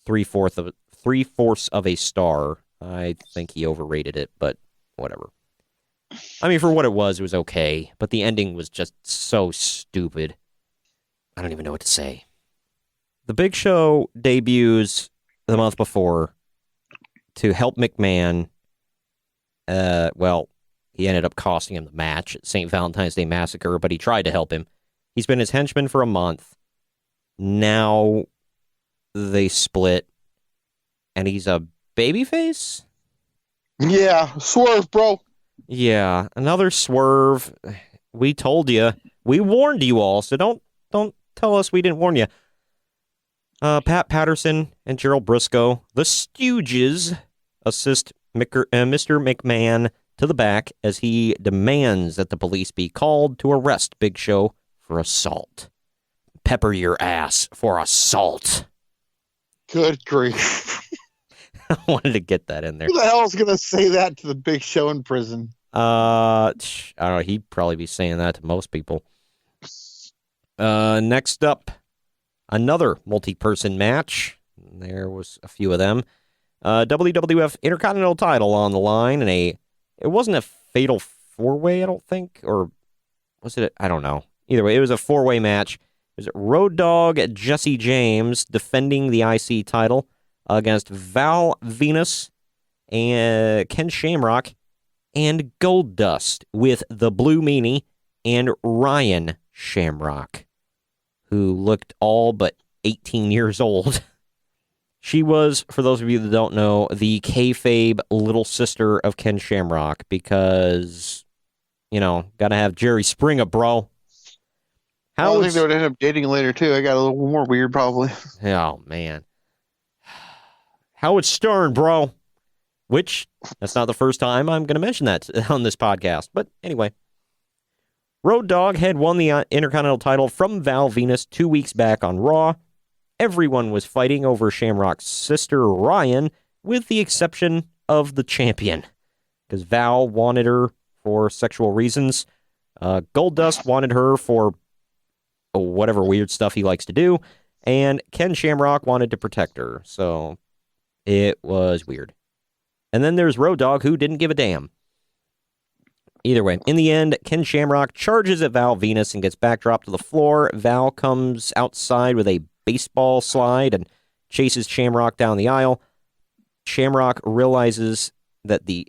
three-fourths of a star. I think he overrated it, but whatever. I mean, for what it was okay, but the ending was just so stupid. I don't even know what to say. The Big Show debuts the month before to help McMahon. He ended up costing him the match at St. Valentine's Day Massacre, but he tried to help him. He's been his henchman for a month. Now they split, and he's a babyface? Yeah, swerve, bro. Yeah, another swerve. We told you. We warned you all, so don't tell us we didn't warn you. Pat Patterson and Gerald Briscoe, the Stooges, assist Mr. McMahon to the back as he demands that the police be called to arrest Big Show for assault. Pepper your ass for assault. Good grief. I wanted to get that in there. Who the hell is going to say that to the Big Show in prison? I don't know. He'd probably be saying that to most people. Next up, another multi-person match. There was a few of them. WWF Intercontinental title on the line, and it wasn't a fatal four-way, I don't think, or was it? I don't know. Either way, it was a four-way match. It was Road Dogg Jesse James defending the IC title against Val Venus and Ken Shamrock and Goldust with the Blue Meanie and Ryan Shamrock, who looked all but 18 years old. She was, for those of you that don't know, the kayfabe little sister of Ken Shamrock because, gotta have Jerry Springer, bro. I think they would end up dating later, too. I got a little more weird, probably. Oh, man. Howard Stern, bro. Which, that's not the first time I'm going to mention that on this podcast. But anyway. Road Dogg had won the Intercontinental title from Val Venus 2 weeks back on Raw. Everyone was fighting over Shamrock's sister, Ryan, with the exception of the champion, because Val wanted her for sexual reasons. Goldust wanted her for whatever weird stuff he likes to do, and Ken Shamrock wanted to protect her, so it was weird. And then there's Road Dogg, who didn't give a damn. Either way, in the end, Ken Shamrock charges at Val Venus and gets backdropped to the floor. Val comes outside with a baseball slide and chases Shamrock down the aisle. Shamrock realizes the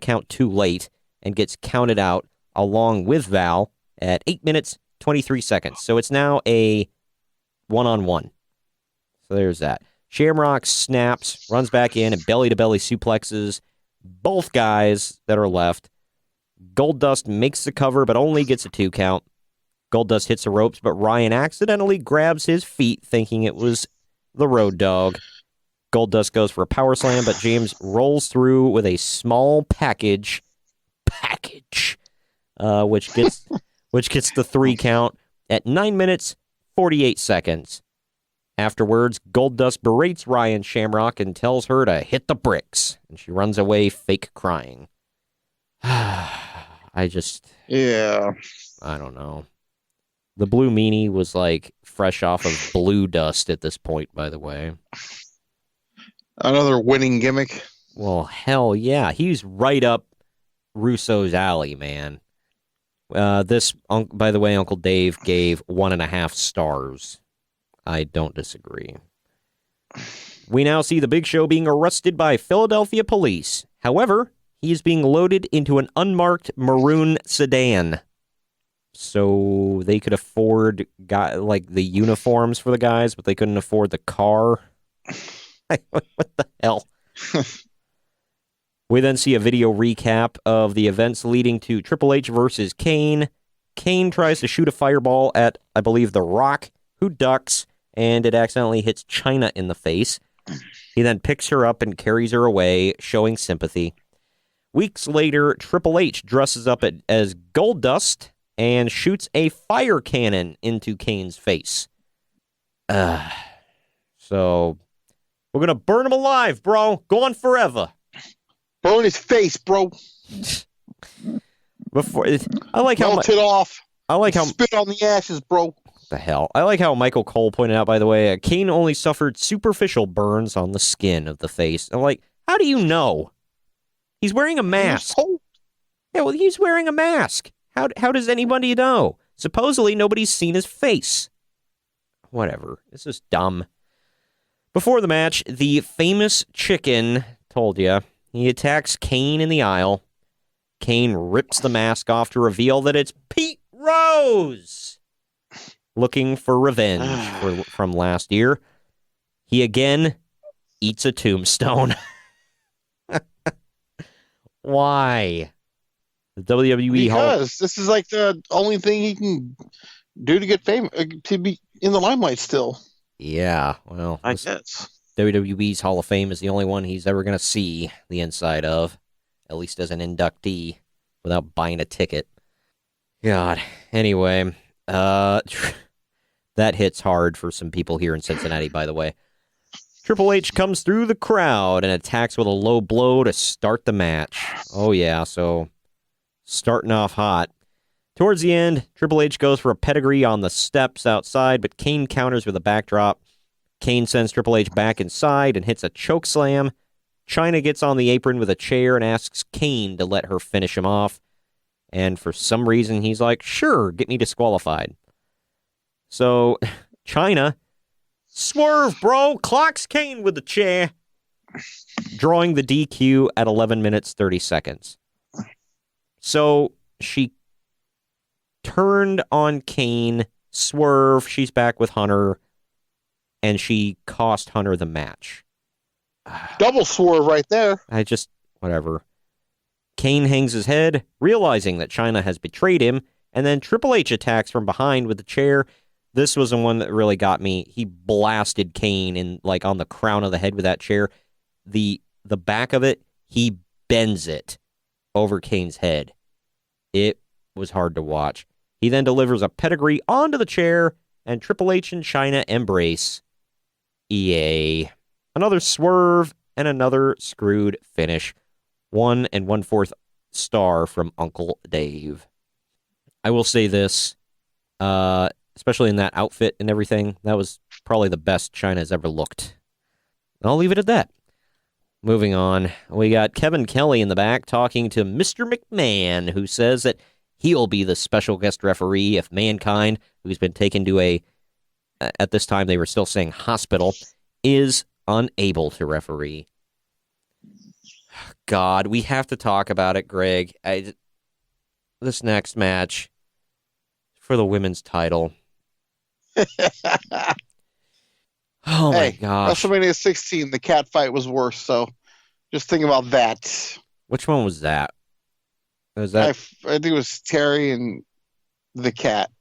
count too late and gets counted out along with Val at 8 minutes, 23 seconds. So it's now a one-on-one. So there's that. Shamrock snaps, runs back in, and belly-to-belly suplexes both guys that are left. Goldust makes the cover, but only gets a 2 count. Goldust hits the ropes, but Ryan accidentally grabs his feet, thinking it was the Road Dogg. Goldust goes for a power slam, but James rolls through with a small package, which gets the 3 count at 9 minutes, 48 seconds. Afterwards, Goldust berates Ryan Shamrock and tells her to hit the bricks, and she runs away fake crying. I don't know. The Blue Meanie was like fresh off of Blue Dust at this point, by the way. Another winning gimmick. Well, hell yeah. He's right up Russo's alley, man. By the way, Uncle Dave gave 1.5 stars. I don't disagree. We now see the Big Show being arrested by Philadelphia police. However, he is being loaded into an unmarked maroon sedan. So they could afford the uniforms for the guys, but they couldn't afford the car. What the hell? We then see a video recap of the events leading to Triple H versus Kane. Kane tries to shoot a fireball at, I believe, The Rock, who ducks, and it accidentally hits Chyna in the face. He then picks her up and carries her away, showing sympathy. Weeks later, Triple H dresses up as Goldust and shoots a fire cannon into Kane's face. So, we're going to burn him alive, bro. Gone forever. Burn his face, bro. I like how melt it off. I like how spit on the ashes, bro. What the hell? I like how Michael Cole pointed out, by the way, Kane only suffered superficial burns on the skin of the face. I'm like, how do you know? He's wearing a mask. Yeah, well, he's wearing a mask. How does anybody know? Supposedly, nobody's seen his face. Whatever. This is dumb. Before the match, the famous chicken, told ya, he attacks Kane in the aisle. Kane rips the mask off to reveal that it's Pete Rose, looking for revenge from last year. He again eats a tombstone. Why? The WWE because this is like the only thing he can do to get famous, to be in the limelight still. Yeah, well, I guess WWE's Hall of Fame is the only one he's ever going to see the inside of, at least as an inductee, without buying a ticket. God. Anyway, that hits hard for some people here in Cincinnati, by the way. Triple H comes through the crowd and attacks with a low blow to start the match. Oh, yeah, so starting off hot. Towards the end, Triple H goes for a pedigree on the steps outside, but Kane counters with a backdrop. Kane sends Triple H back inside and hits a choke slam. Chyna gets on the apron with a chair and asks Kane to let her finish him off. And for some reason, he's like, sure, get me disqualified. So, Chyna, swerve, bro, clocks Kane with the chair, drawing the DQ at 11 minutes, 30 seconds. So, she turned on Kane, swerve, she's back with Hunter, and she cost Hunter the match. Double swerve right there. Whatever. Kane hangs his head, realizing that Chyna has betrayed him, and then Triple H attacks from behind with the chair. This was the one that really got me. He blasted Kane on the crown of the head with that chair. The back of it, he bends it over Kane's head. It was hard to watch. He then delivers a pedigree onto the chair, and Triple H and Chyna embrace. EA. Another swerve, and another screwed finish. 1 1/4 star from Uncle Dave. I will say this, especially in that outfit and everything, that was probably the best Chyna's ever looked. I'll leave it at that. Moving on, we got Kevin Kelly in the back talking to Mr. McMahon, who says that he'll be the special guest referee if Mankind, who's been taken to at this time they were still saying hospital, is unable to referee. God, we have to talk about it, Greg. This next match for the women's title. Oh my gosh. WrestleMania 16, the cat fight was worse, so just think about that. Which one was that? Was that? I think it was Terry and the cat.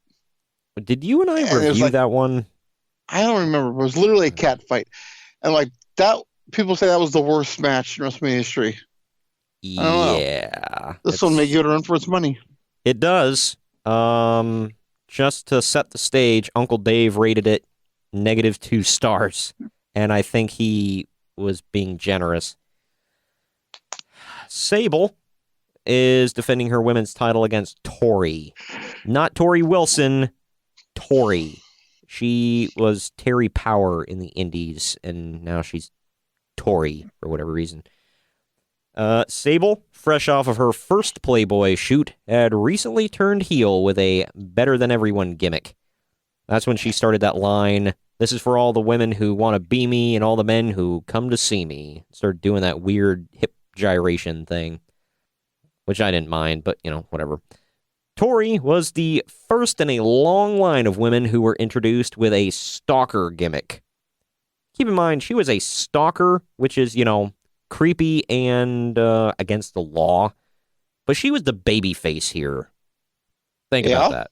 Did you and I review that one? I don't remember. It was literally a cat fight. And like that, people say that was the worst match in WrestleMania history. Yeah. This one may give it a run for its money. It does. Just to set the stage, Uncle Dave rated it -2 stars, and I think he was being generous. Sable is defending her women's title against Tori. Not Tori Wilson, Tori. She was Terry Power in the Indies, and now she's Tori for whatever reason. Sable, fresh off of her first Playboy shoot, had recently turned heel with a better-than-everyone gimmick. That's when she started that line, "This is for all the women who want to be me and all the men who come to see me." Started doing that weird hip gyration thing, which I didn't mind, but, whatever. Tori was the first in a long line of women who were introduced with a stalker gimmick. Keep in mind, she was a stalker, which is, creepy and against the law, but she was the baby face here. Think about that.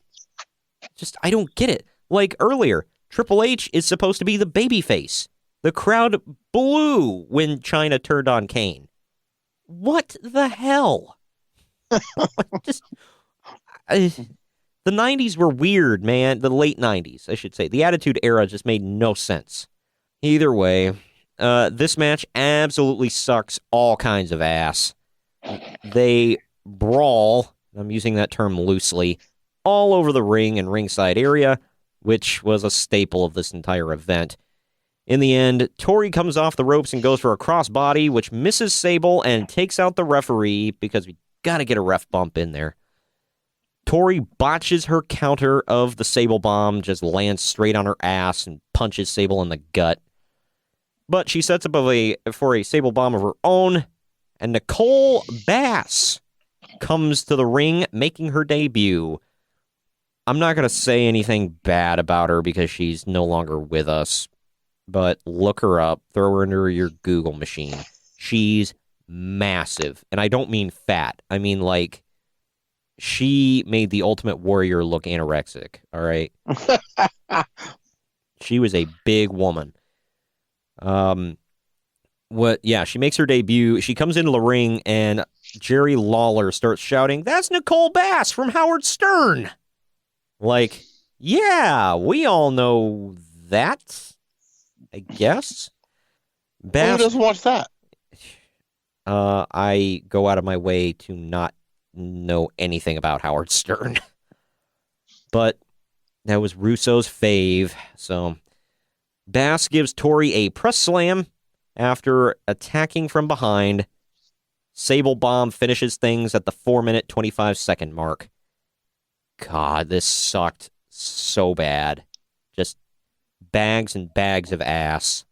I don't get it. Like earlier, Triple H is supposed to be the baby face. The crowd blew when Chyna turned on Kane. What the hell? The 90s were weird, man. The late 90s, I should say. The Attitude Era just made no sense. Either way, this match absolutely sucks all kinds of ass. They brawl, I'm using that term loosely, all over the ring and ringside area, which was a staple of this entire event. In the end, Tori comes off the ropes and goes for a crossbody, which misses Sable and takes out the referee because we got to get a ref bump in there. Tori botches her counter of the Sable bomb, just lands straight on her ass and punches Sable in the gut. But she sets up for a Sable bomb of her own, and Nicole Bass comes to the ring, making her debut. I'm not going to say anything bad about her because she's no longer with us, but look her up, throw her into your Google machine. She's massive, and I don't mean fat. I mean, like, she made the Ultimate Warrior look anorexic, all right? She was a big woman. She makes her debut. She comes into the ring, and Jerry Lawler starts shouting, "That's Nicole Bass from Howard Stern!" Like, yeah, we all know that, I guess. Bass, who doesn't watch that? I go out of my way to not know anything about Howard Stern. But that was Russo's fave, so Bass gives Tori a press slam after attacking from behind. Sable bomb finishes things at the 4-minute, 25-second mark. God, this sucked so bad. Just bags and bags of ass.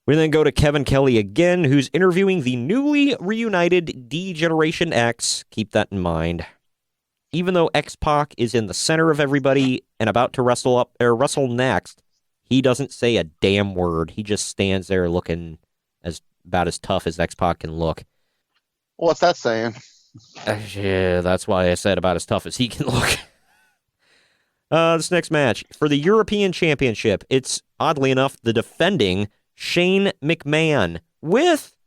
We then go to Kevin Kelly again, who's interviewing the newly reunited D-Generation X. Keep that in mind. Even though X-Pac is in the center of everybody and about to wrestle next, he doesn't say a damn word. He just stands there looking about as tough as X-Pac can look. What's that saying? Yeah, that's why I said about as tough as he can look. This next match, for the European Championship, it's, oddly enough, the defending Shane McMahon with,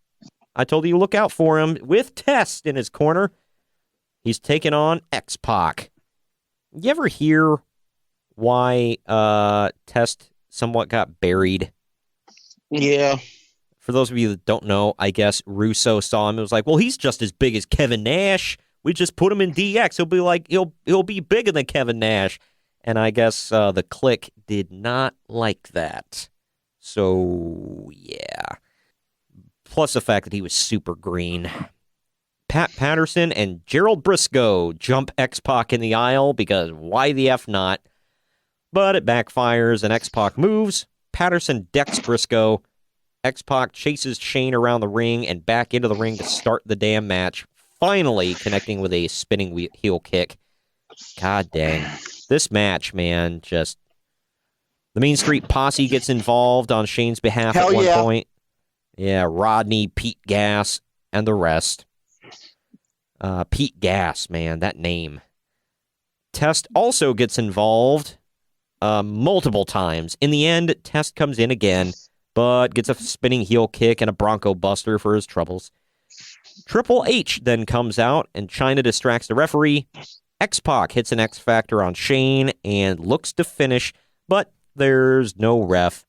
I told you look out for him, with Test in his corner. He's taking on X-Pac. You ever hear why Test somewhat got buried? Yeah. For those of you that don't know, I guess Russo saw him and was like, well, he's just as big as Kevin Nash. We just put him in DX. He'll be like, he'll be bigger than Kevin Nash. And I guess the Clique did not like that. So, yeah. Plus the fact that he was super green. Pat Patterson and Gerald Briscoe jump X-Pac in the aisle because why the F not? But it backfires and X-Pac moves. Patterson decks Briscoe. X-Pac chases Shane around the ring and back into the ring to start the damn match, finally connecting with a spinning heel kick. God dang. This match, man, just... The Mean Street Posse gets involved on Shane's behalf at one point. Yeah, Rodney, Pete Gas, and the rest. Pete Gas, man, that name. Test also gets involved multiple times. In the end, Test comes in again, but gets a spinning heel kick and a Bronco Buster for his troubles. Triple H then comes out, and Chyna distracts the referee. X-Pac hits an X-Factor on Shane and looks to finish, but there's no ref.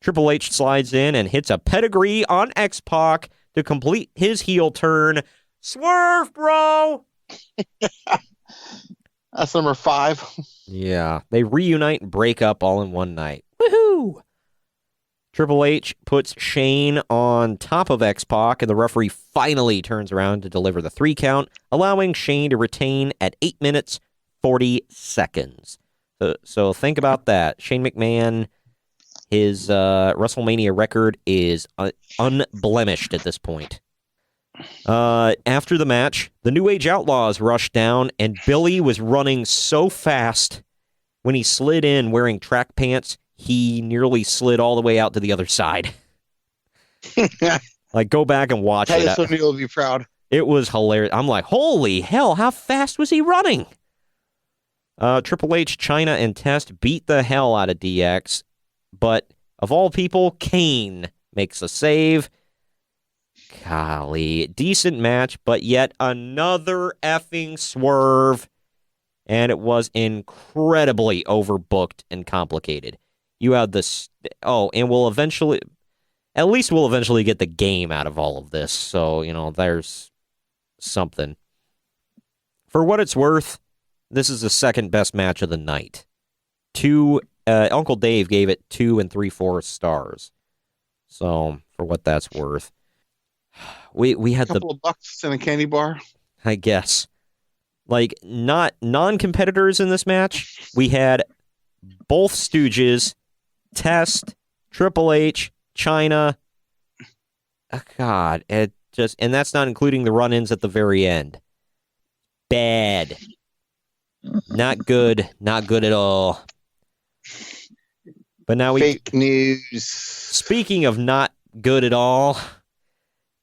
Triple H slides in and hits a pedigree on X-Pac to complete his heel turn. Swerve, bro! That's number 5. Yeah, they reunite and break up all in one night. Woohoo! Triple H puts Shane on top of X-Pac, and the referee finally turns around to deliver the 3 count, allowing Shane to retain at 8 minutes, 40 seconds. So think about that. Shane McMahon, his WrestleMania record is unblemished at this point. After the match, the New Age Outlaws rushed down, and Billy was running so fast when he slid in wearing track pants, he nearly slid all the way out to the other side. Like, go back and watch it. Titus O'Neil will be proud. It was hilarious. I'm like, holy hell, how fast was he running? Triple H, Chyna, and Test beat the hell out of DX, but of all people, Kane makes a save. Golly, decent match, but yet another effing swerve, and it was incredibly overbooked and complicated. You had this, and we'll eventually get the game out of all of this, so, there's something. For what it's worth, this is the second best match of the night. Uncle Dave gave it 2 3/4 stars. So, for what that's worth. We had a couple of bucks in a candy bar. I guess. Like, not non-competitors in this match. We had both Stooges, Test, Triple H, Chyna. Oh, God, and that's not including the run-ins at the very end. Bad. Not good at all. But now Fake news. Speaking of not good at all,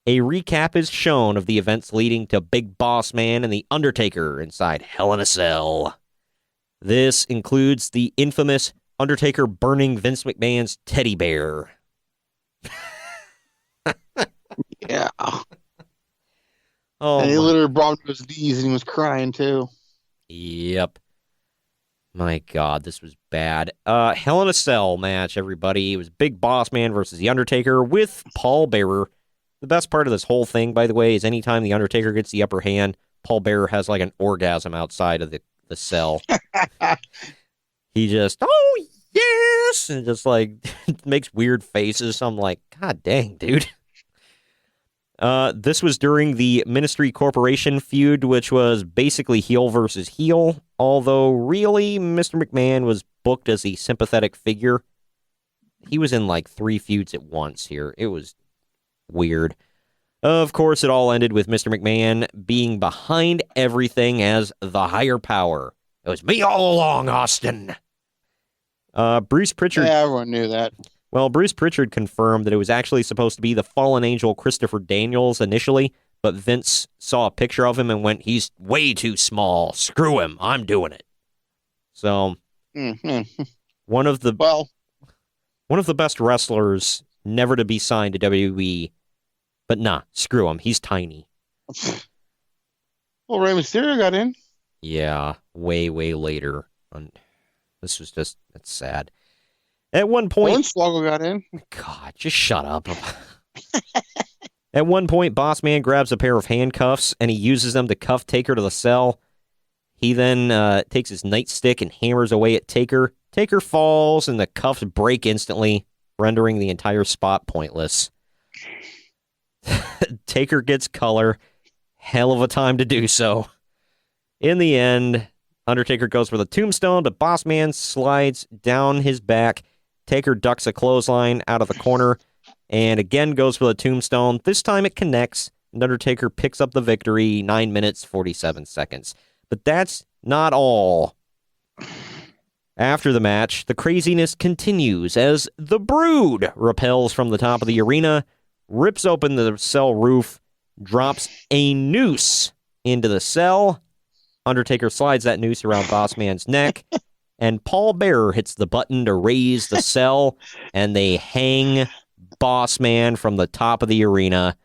a recap is shown of the events leading to Big Boss Man and The Undertaker inside Hell in a Cell. This includes the infamous Undertaker burning Vince McMahon's teddy bear. Yeah. Oh, and he literally brought him to his knees and he was crying too. Yep. My God, this was bad. Hell in a Cell match, everybody. It was Big Boss Man versus The Undertaker with Paul Bearer. The best part of this whole thing, by the way, is anytime The Undertaker gets the upper hand, Paul Bearer has like an orgasm outside of the cell. He just, oh, yes! And just like makes weird faces. I'm like, God dang, dude. This was during the Ministry Corporation feud, which was basically heel versus heel, although really Mr. McMahon was booked as a sympathetic figure. He was in like 3 feuds at once here. It was weird. Of course, it all ended with Mr. McMahon being behind everything as the higher power. It was me all along, Austin. Bruce Pritchard. Yeah, everyone knew that. Well, Bruce Pritchard confirmed that it was actually supposed to be the fallen angel Christopher Daniels initially, but Vince saw a picture of him and went, he's way too small. Screw him. I'm doing it. So, one of the best wrestlers never to be signed to WWE, but nah, screw him. He's tiny. Well, Rey Mysterio got in. Yeah, way later. This was it's sad. At one point... Hornswoggle got in. God, just shut up. At one point, Boss Man grabs a pair of handcuffs, and he uses them to cuff Taker to the cell. He then takes his nightstick and hammers away at Taker. Taker falls, and the cuffs break instantly, rendering the entire spot pointless. Taker gets color. Hell of a time to do so. In the end, Undertaker goes for the tombstone, but Boss Man slides down his back. Taker ducks a clothesline out of the corner, and again goes for the tombstone. This time it connects, and Undertaker picks up the victory, 9 minutes, 47 seconds. But that's not all. After the match, the craziness continues as the Brood rappels from the top of the arena, rips open the cell roof, drops a noose into the cell. Undertaker slides that noose around Boss Man's neck, and Paul Bearer hits the button to raise the cell, and they hang Boss Man from the top of the arena.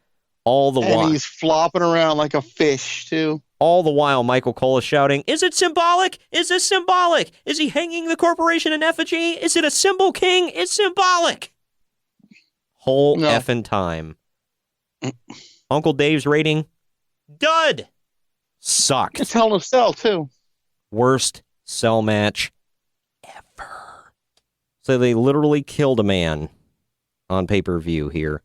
All the while, And he's flopping around like a fish, too. all the while, Michael Cole is shouting, "Is it symbolic? Is this symbolic? Is he hanging the corporation in effigy? Is it a symbol king? It's symbolic." Whole No. effing time. Uncle Dave's rating, dud. Sucked. It's Hell in a Cell, too. Worst cell match ever. So they literally killed a man on pay-per-view here.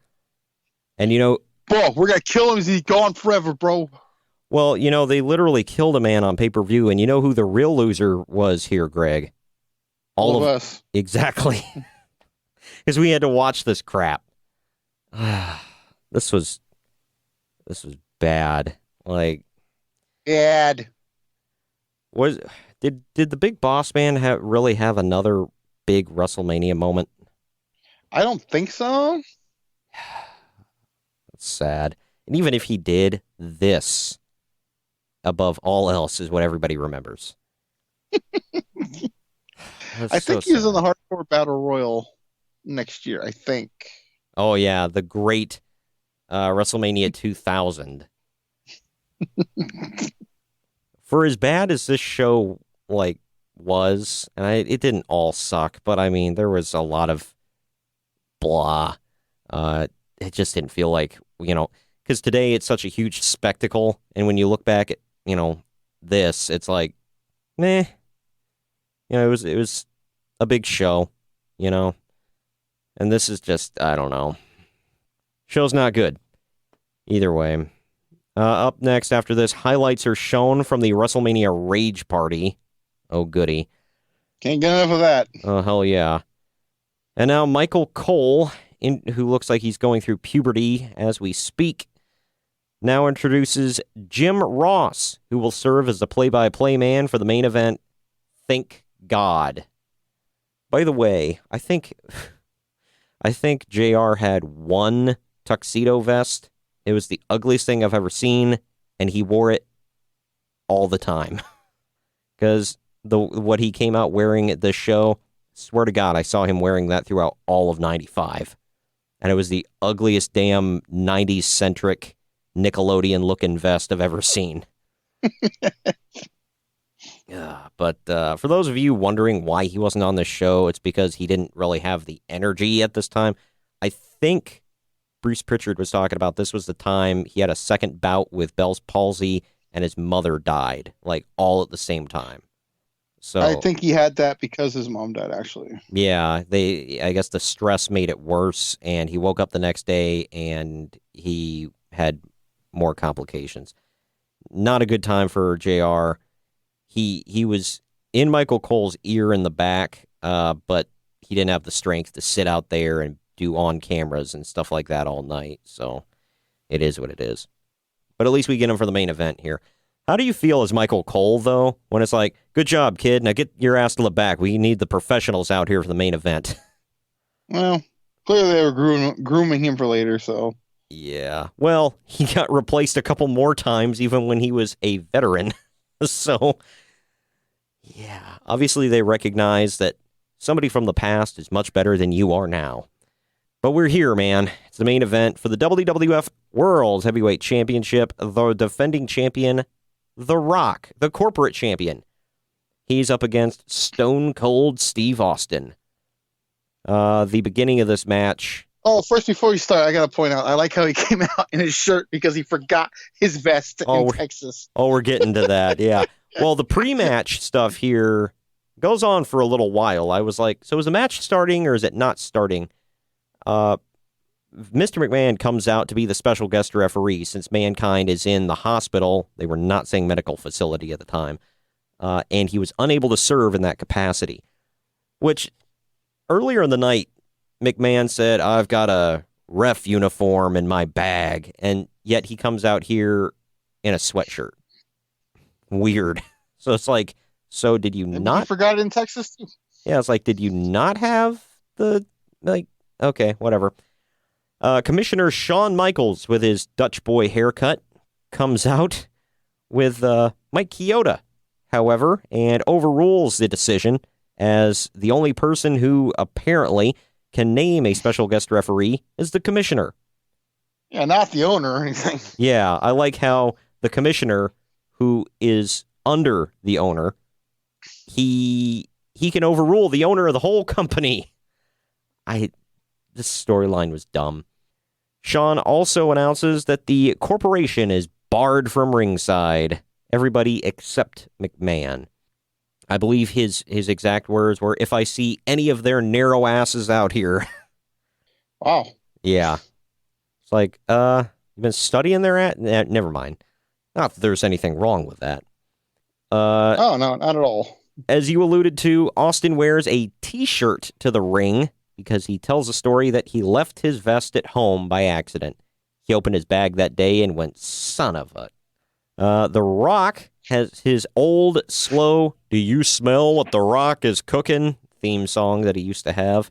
And, you know, Bro, we're going to kill him. He's gone forever, bro. well, you know, they literally killed a man on pay-per-view, and you know who the real loser was here, Greg? All of us. Exactly. Because we had to watch this crap. This was bad. Like, Bad. did the Big Boss Man really have another big WrestleMania moment? I don't think so. That's sad. And even if he did, this, above all else, is what everybody remembers. I think he's in the Hardcore Battle Royal next year, I think. Oh, yeah, the great WrestleMania 2000. For as bad as this show, like, was, and it didn't all suck, but, I mean, there was a lot of blah. It just didn't feel like, you know, because today it's such a huge spectacle, and when you look back at, you know, this, it's like, meh. You know, it was a big show, you know, and this is just, I don't know. Show's not good. Either way. Up next after this, highlights are shown from the WrestleMania Rage Party. Oh, goody. Can't get enough of that. Oh, hell yeah. And now Michael Cole, who looks like he's going through puberty as we speak, now introduces Jim Ross, who will serve as the play-by-play man for the main event. Thank God. By the way, I think JR had one tuxedo vest. It was the ugliest thing I've ever seen, and he wore it all the time. Because what he came out wearing at this show, swear to God, I saw him wearing that throughout all of 95. And it was the ugliest damn 90s-centric Nickelodeon-looking vest I've ever seen. But for those of you wondering why he wasn't on this show, it's because he didn't really have the energy at this time. I think Bruce Pritchard was talking about this was the time he had a second bout with Bell's palsy and his mother died, like all at the same time. So I think he had that because his mom died, actually. yeah, I guess the stress made it worse, and he woke up the next day and he had more complications. Not a good time for JR. He was in Michael Cole's ear in the back, but he didn't have the strength to sit out there and do on cameras and stuff like that all night. So it is what it is. But at least we get him for the main event here. How do you feel as Michael Cole, though, when it's like, good job, kid. Now get your ass to the back. We need the professionals out here for the main event. Well, clearly they were grooming him for later, so. Yeah. Well, he got replaced a couple more times, even when he was a veteran. So, yeah. Obviously, they recognize that somebody from the past is much better than you are now. But we're here, man. It's the main event for the WWF World Heavyweight Championship. The defending champion, The Rock, the corporate champion. He's up against Stone Cold Steve Austin. The beginning of this match Oh, first, before we start, I got to point out, I like how he came out in his shirt because he forgot his vest in Texas. Oh, we're getting to that, yeah. Well, the pre-match stuff here goes on for a little while. I was like, so is the match starting or is it not starting? Mr. McMahon comes out to be the special guest referee since Mankind is in the hospital. They were not saying medical facility at the time. And he was unable to serve in that capacity. Which, earlier in the night, McMahon said, I've got a ref uniform in my bag. And yet he comes out here in a sweatshirt. Weird. So it's like, so did you Maybe not? you forgot it in Texas, too. Yeah, it's like, did you not have the, like, okay, whatever. Commissioner Shawn Michaels, with his Dutch boy haircut, comes out with Mike Chioda, however, and overrules the decision as the only person who apparently can name a special guest referee is the commissioner. Yeah, not the owner or anything. Yeah, I like how the commissioner, who is under the owner, he can overrule the owner of the whole company. This storyline was dumb. Shawn also announces that the corporation is barred from ringside. Everybody except McMahon. I believe his exact words were, if I see any of their narrow asses out here. Wow. Yeah. It's like, you've been studying their at? Never mind. Not that there's anything wrong with that. Oh, no, not at all. As you alluded to, Austin wears a T-shirt to the ring because he tells a story that he left his vest at home by accident. He opened his bag that day and went, son of a... The Rock has his old, slow, do you smell what The Rock is cooking theme song that he used to have.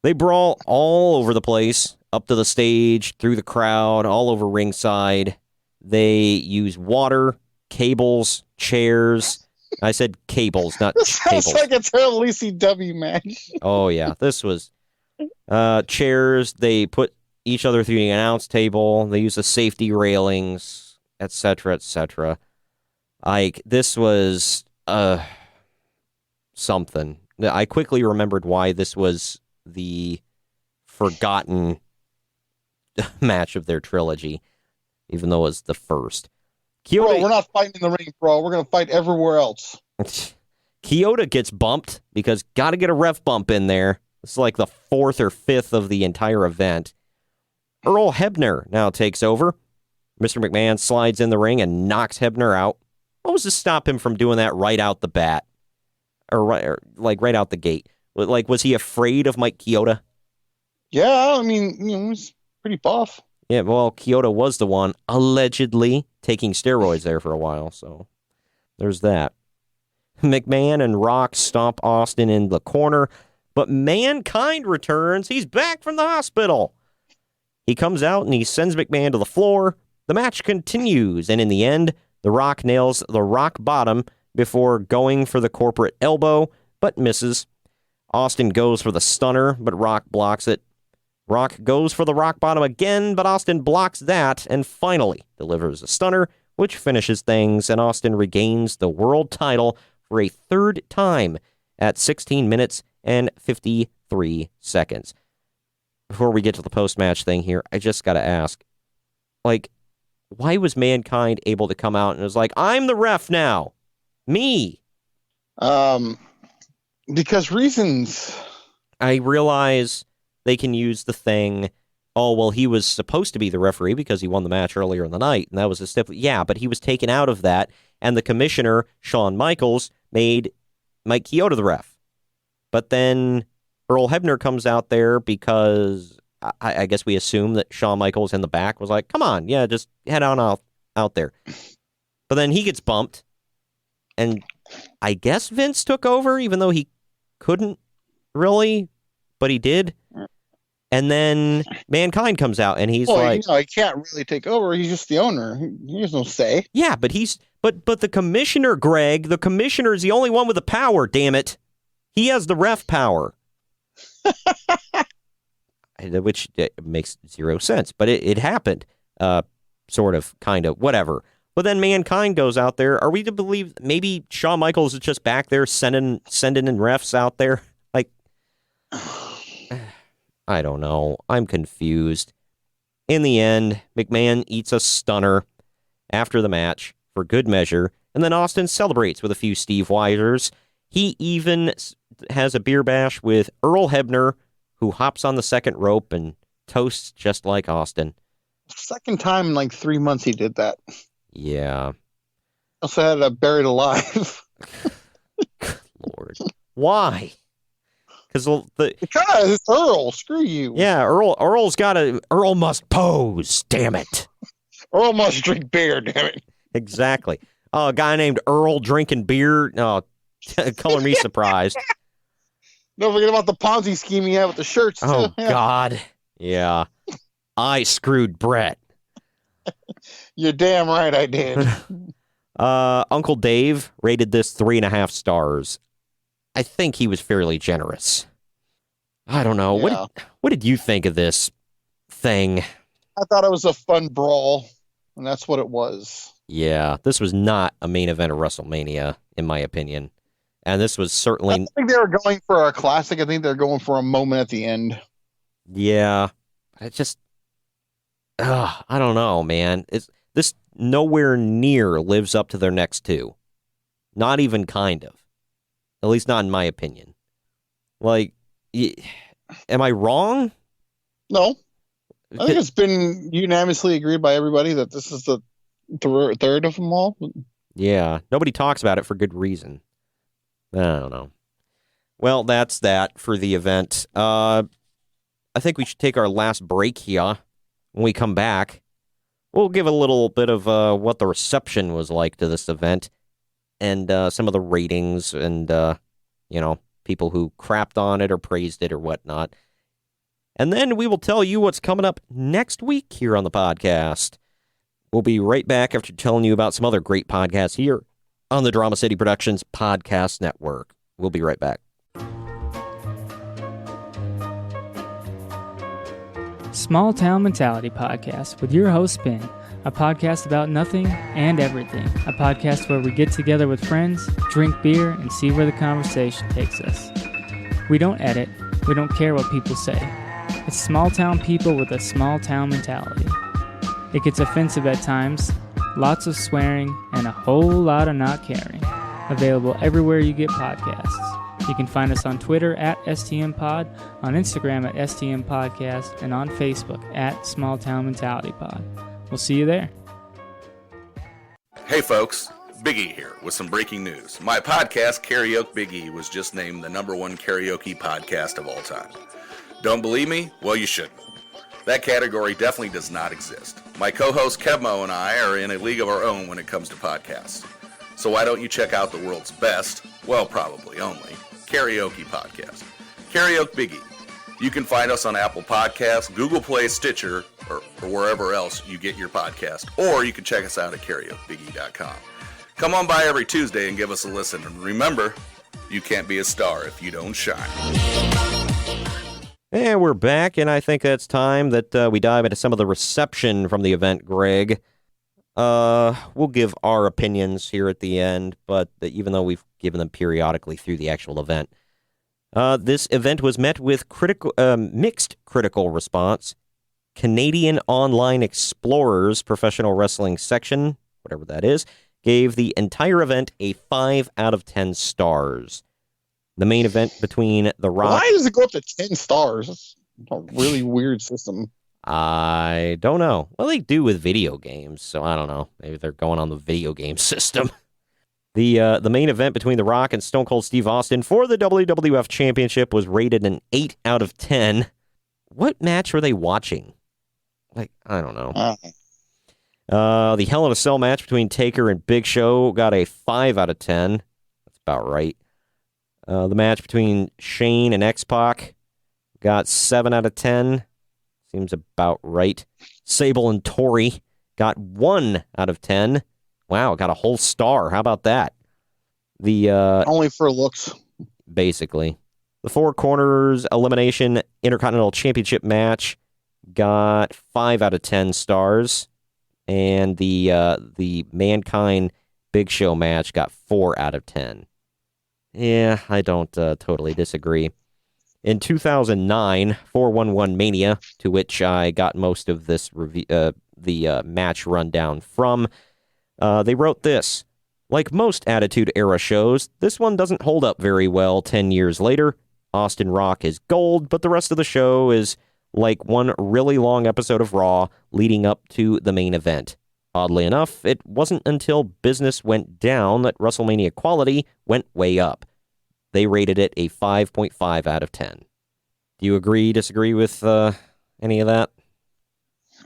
They brawl all over the place, up to the stage, through the crowd, all over ringside. They use water, cables, chairs. I said cables, not This sounds tables. like a terrible ECW match. Oh, yeah. This was chairs. They put each other through the announce table. They use the safety railings, etc., etc. Like, this was something. I quickly remembered why this was the forgotten match of their trilogy, even though it was the first. Bro, we're not fighting in the ring, bro. We're going to fight everywhere else. Chioda gets bumped because got to get a ref bump in there. It's like the fourth or fifth of the entire event. Earl Hebner now takes over. Mr. McMahon slides in the ring and knocks Hebner out. What was to stop him from doing that right out the bat? Or right out the gate? Like, was he afraid of Mike Chioda? Yeah, I mean, he's pretty buff. Yeah, well, Chioda was the one allegedly taking steroids there for a while, so there's that. McMahon and Rock stomp Austin in the corner, but Mankind returns. He's back from the hospital. He comes out and he sends McMahon to the floor. The match continues, and in the end, The Rock nails the rock bottom before going for the corporate elbow, but misses. Austin goes for the stunner, but Rock blocks it. Rock goes for the rock bottom again, but Austin blocks that and finally delivers a stunner, which finishes things, and Austin regains the world title for a third time at 16 minutes and 53 seconds. Before we get to the post-match thing here, I just got to ask, like, why was Mankind able to come out and was like, I'm the ref now? Me. Because reasons. I realize they can use the thing, oh, well, he was supposed to be the referee because he won the match earlier in the night, and that was a step. Yeah, but he was taken out of that, and the commissioner, Shawn Michaels, made Mike Chioda the ref. But then Earl Hebner comes out there because I guess we assume that Shawn Michaels in the back was like, come on, yeah, just head on out there. But then he gets bumped, and I guess Vince took over, even though he couldn't really, but he did. And then Mankind comes out, and he's like, he can't really take over. He's just the owner. He has no say. Yeah, but but the commissioner, Greg, the commissioner is the only one with the power, damn it. He has the ref power. Which makes zero sense, but it happened. Sort of, kind of, whatever. But then Mankind goes out there. Are we to believe maybe Shawn Michaels is just back there sending in refs out there? Like, I don't know. I'm confused. In the end, McMahon eats a stunner after the match for good measure, and then Austin celebrates with a few Steve Weisers. He even has a beer bash with Earl Hebner, who hops on the second rope and toasts just like Austin. Second time in like 3 months he did that. Yeah. Also had a Buried Alive. Lord. Why? Because Because Earl, screw you. Yeah, Earl must pose, damn it. Earl must drink beer, damn it. Exactly. Oh, a guy named Earl drinking beer. No, color me surprised. Don't forget about the Ponzi scheme he had with the shirts, too. Oh, Yeah. God. Yeah. I screwed Brett. You're damn right I did. Uncle Dave rated this 3.5 stars. I think he was fairly generous. I don't know. Yeah. What did you think of this thing? I thought it was a fun brawl, and that's what it was. Yeah, this was not a main event of WrestleMania, in my opinion. And this was I certainly... don't think they were going for a classic. I think they're going for a moment at the end. Yeah. I just... I don't know, man. This nowhere near lives up to their next two. Not even kind of. At least not in my opinion. Like, am I wrong? No. I think it's been unanimously agreed by everybody that this is the third of them all. Yeah. Nobody talks about it for good reason. I don't know. Well, that's that for the event. I think we should take our last break here. When we come back, we'll give a little bit of what the reception was like to this event and some of the ratings and, people who crapped on it or praised it or whatnot. And then we will tell you what's coming up next week here on the podcast. We'll be right back after telling you about some other great podcasts here on the Drama City Productions Podcast Network. We'll be right back. Small Town Mentality Podcast with your host, Ben. A podcast about nothing and everything. A podcast where we get together with friends, drink beer, and see where the conversation takes us. We don't edit. We don't care what people say. It's small town people with a small town mentality. It gets offensive at times, lots of swearing, and a whole lot of not caring. Available everywhere you get podcasts. You can find us on Twitter at STMPod, on Instagram at STMPodcast, and on Facebook at Small Town Mentality Pod. We'll see you there. Hey folks, Big E here with some breaking news. My podcast, Karaoke Big E, was just named the #1 karaoke podcast of all time. Don't believe me? Well, you shouldn't. That category definitely does not exist. My co-host Kevmo and I are in a league of our own when it comes to podcasts. So why don't you check out the world's best, well, probably only, karaoke podcast, Karaoke Big E. You can find us on Apple Podcasts, Google Play, Stitcher, or wherever else you get your podcast, or you can check us out at karaokebiggie.com. Come on by every Tuesday and give us a listen, and remember, you can't be a star if you don't shine. And we're back, and I think it's time that we dive into some of the reception from the event, Greg. We'll give our opinions here at the end, but even though we've given them periodically through the actual event, this event was met with mixed critical response. Canadian Online Explorers Professional Wrestling Section, whatever that is, gave the entire event a 5 out of 10 stars. The main event between The Rock... Why does it go up to 10 stars? That's a really weird system. I don't know. Well, they do with video games, so I don't know. Maybe they're going on the video game system. The main event between The Rock and Stone Cold Steve Austin for the WWF Championship was rated an 8 out of 10. What match were they watching? Like, I don't know. The Hell in a Cell match between Taker and Big Show got a 5 out of 10. That's about right. The match between Shane and X-Pac got 7 out of 10. Seems about right. Sable and Tori got 1 out of 10. Wow, got a whole star. How about that? Only for looks. Basically. The Four Corners Elimination Intercontinental Championship match got 5 out of 10 stars. And the Mankind Big Show match got 4 out of 10. Yeah, I don't totally disagree. In 2009, 411 Mania, to which I got most of this the match rundown from, they wrote this. Like most Attitude Era shows, this one doesn't hold up very well 10 years later. Austin Rock is gold, but the rest of the show is like one really long episode of Raw leading up to the main event. Oddly enough, it wasn't until business went down that WrestleMania quality went way up. They rated it a 5.5 out of 10. Do you agree, disagree with any of that?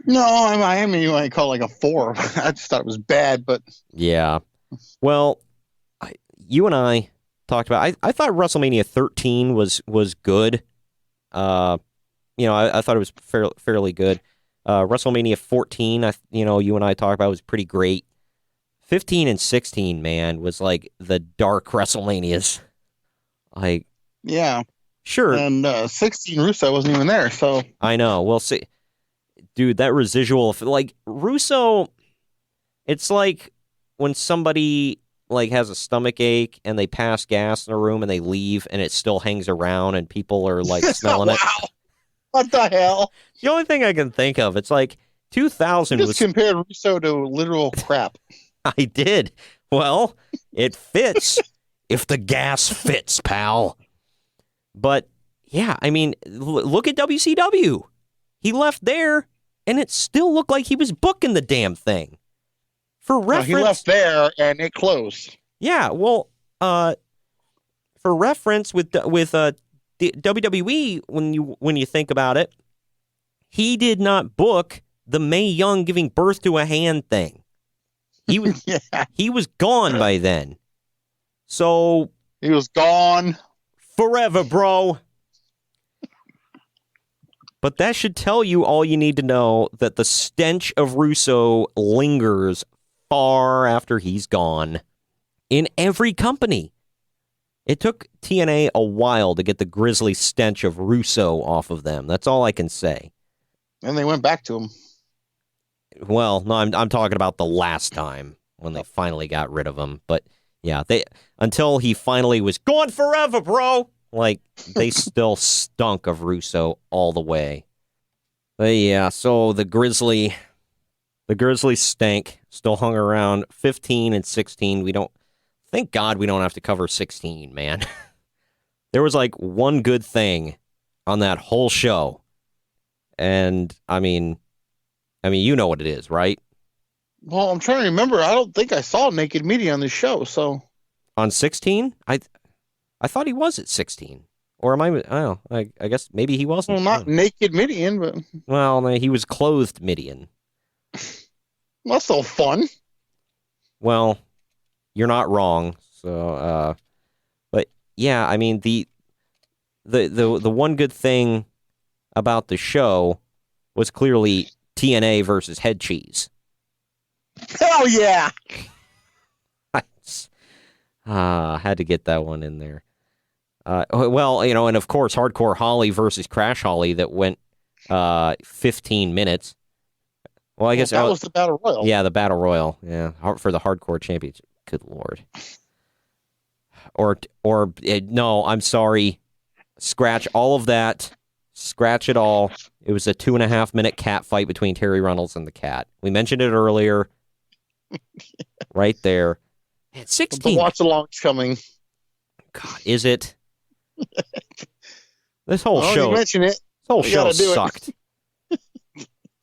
No, I mean, you might call it like a 4. I just thought it was bad, but... Yeah. Well, you and I talked about... I thought WrestleMania 13 was good. I thought it was fairly good. WrestleMania 14, you and I talked about, was pretty great. 15 and 16, man, was like the dark WrestleManias. Yeah. Sure. And 16, Russo wasn't even there, so... I know. We'll see. Dude, that residual... Like, Russo... It's like when somebody, like, has a stomach ache and they pass gas in a room and they leave and it still hangs around and people are, like, smelling it. Wow. What the hell? The only thing I can think of, it's like 2000 you was... just compared Russo to literal crap. I did. Well, it fits if the gas fits, pal. But, yeah, I mean, look at WCW. He left there, and it still looked like he was booking the damn thing. For reference... No, he left there, and it closed. Yeah, well, for reference, with the WWE, when you think about it, he did not book the Mae Young giving birth to a hand thing. He was he was gone by then. So he was gone forever, bro. But that should tell you all you need to know, that the stench of Russo lingers far after he's gone in every company. It took TNA a while to get the grisly stench of Russo off of them. That's all I can say. And they went back to him. Well, no, I'm talking about the last time when they finally got rid of him. But yeah, until he finally was gone forever, bro. Like, they still stunk of Russo all the way. But yeah, so the Grizzly stank still hung around. 15 and 16. Thank God we don't have to cover 16, man. There was like one good thing on that whole show. And I mean, you know what it is, right? Well, I'm trying to remember. I don't think I saw Naked Media on this show, so. On 16? I thought he was at 16. Or am I don't know. I guess maybe he wasn't. Well, not naked Midian, but. Well, no, he was clothed Midian. That's so fun. Well, you're not wrong. So, but yeah, I mean, the one good thing about the show was clearly TNA versus Head Cheese. Hell yeah! Had to get that one in there. Well, and of course, Hardcore Holly versus Crash Holly that went 15 minutes. Well, I guess that was the Battle Royal. Yeah, the Battle Royal. Yeah, for the Hardcore Championship. Good Lord. Or no, I'm sorry. Scratch all of that. Scratch it all. It was a 2.5-minute cat fight between Terry Runnels and the cat. We mentioned it earlier. Right there. Man, 16. The watch along's coming. God, is it? This whole show. You mention it. This whole show sucked.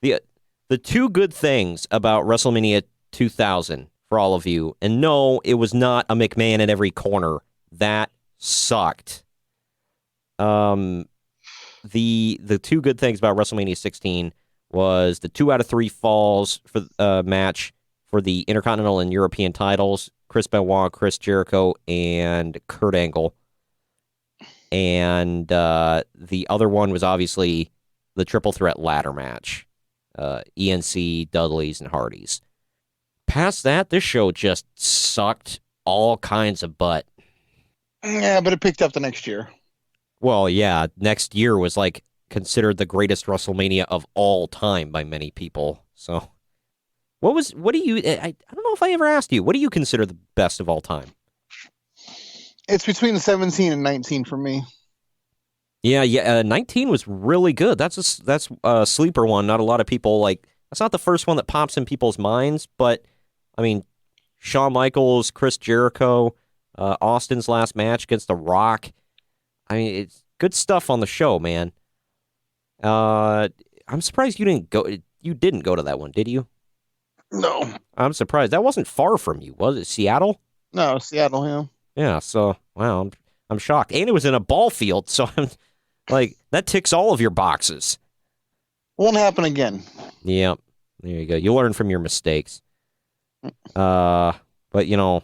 The two good things about WrestleMania 2000 for all of you, and no, it was not a McMahon in every corner. That sucked. The two good things about WrestleMania 16 was the 2 out of 3 falls for match for the Intercontinental and European titles. Chris Benoit, Chris Jericho, and Kurt Angle. And the other one was obviously the triple threat ladder match. ENC, Dudley's, and Hardy's. Past that, this show just sucked all kinds of butt. Yeah, but it picked up the next year. Well, yeah, next year was like considered the greatest WrestleMania of all time by many people. So, what do you, I don't know if I ever asked you, what do you consider the best of all time? It's between 17 and 19 for me. Yeah. 19 was really good. That's a sleeper one. Not a lot of people like. That's not the first one that pops in people's minds, but I mean, Shawn Michaels, Chris Jericho, Austin's last match against The Rock. I mean, it's good stuff on the show, man. I'm surprised you didn't go. You didn't go to that one, did you? No. I'm surprised. That wasn't far from you, was it? Seattle? No, Seattle, yeah. Yeah. So wow, I'm shocked, and it was in a ball field. So I'm like, that ticks all of your boxes. Won't happen again. Yeah. There you go. You learn from your mistakes. But you know,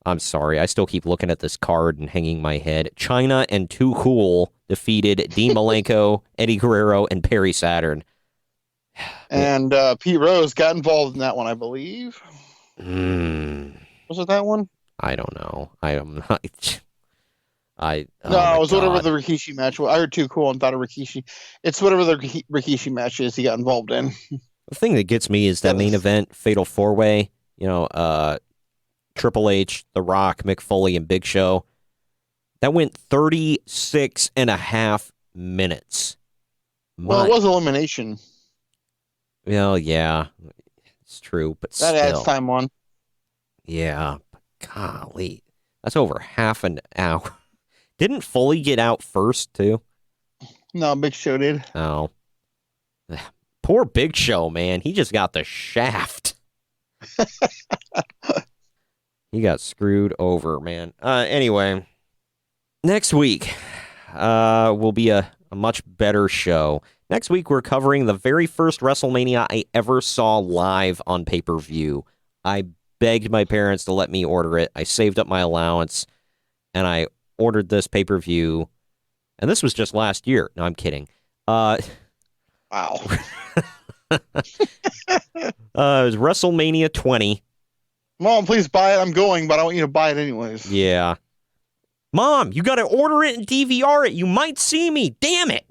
I'm sorry. I still keep looking at this card and hanging my head. China and Too Cool defeated Dean Malenko, Eddie Guerrero, and Perry Saturn. And Pete Rose got involved in that one, I believe. Was it that one? I don't know. I am not. It was whatever the Rikishi match was. I heard Too Cool and thought of Rikishi. It's whatever the Rikishi match is he got involved in. The thing that gets me is that main event, Fatal 4-Way, Triple H, The Rock, Mick Foley, and Big Show. That went 36 and a half minutes. Well, it was elimination. Well, yeah, it's true, but that still. adds time on. Yeah, but golly, that's over half an hour. Didn't Foley get out first, too? No, Big Show did. Oh. Poor Big Show, man. He just got the shaft. He got screwed over, man. Anyway, next week will be a much better show. Next week, we're covering the very first WrestleMania I ever saw live on pay-per-view. I begged my parents to let me order it. I saved up my allowance, and I ordered this pay-per-view. And this was just last year. No, I'm kidding. Wow. It was WrestleMania 20. Mom, please buy it. I'm going, but I want you to buy it anyways. Yeah. Mom, you got to order it and DVR it. You might see me. Damn it.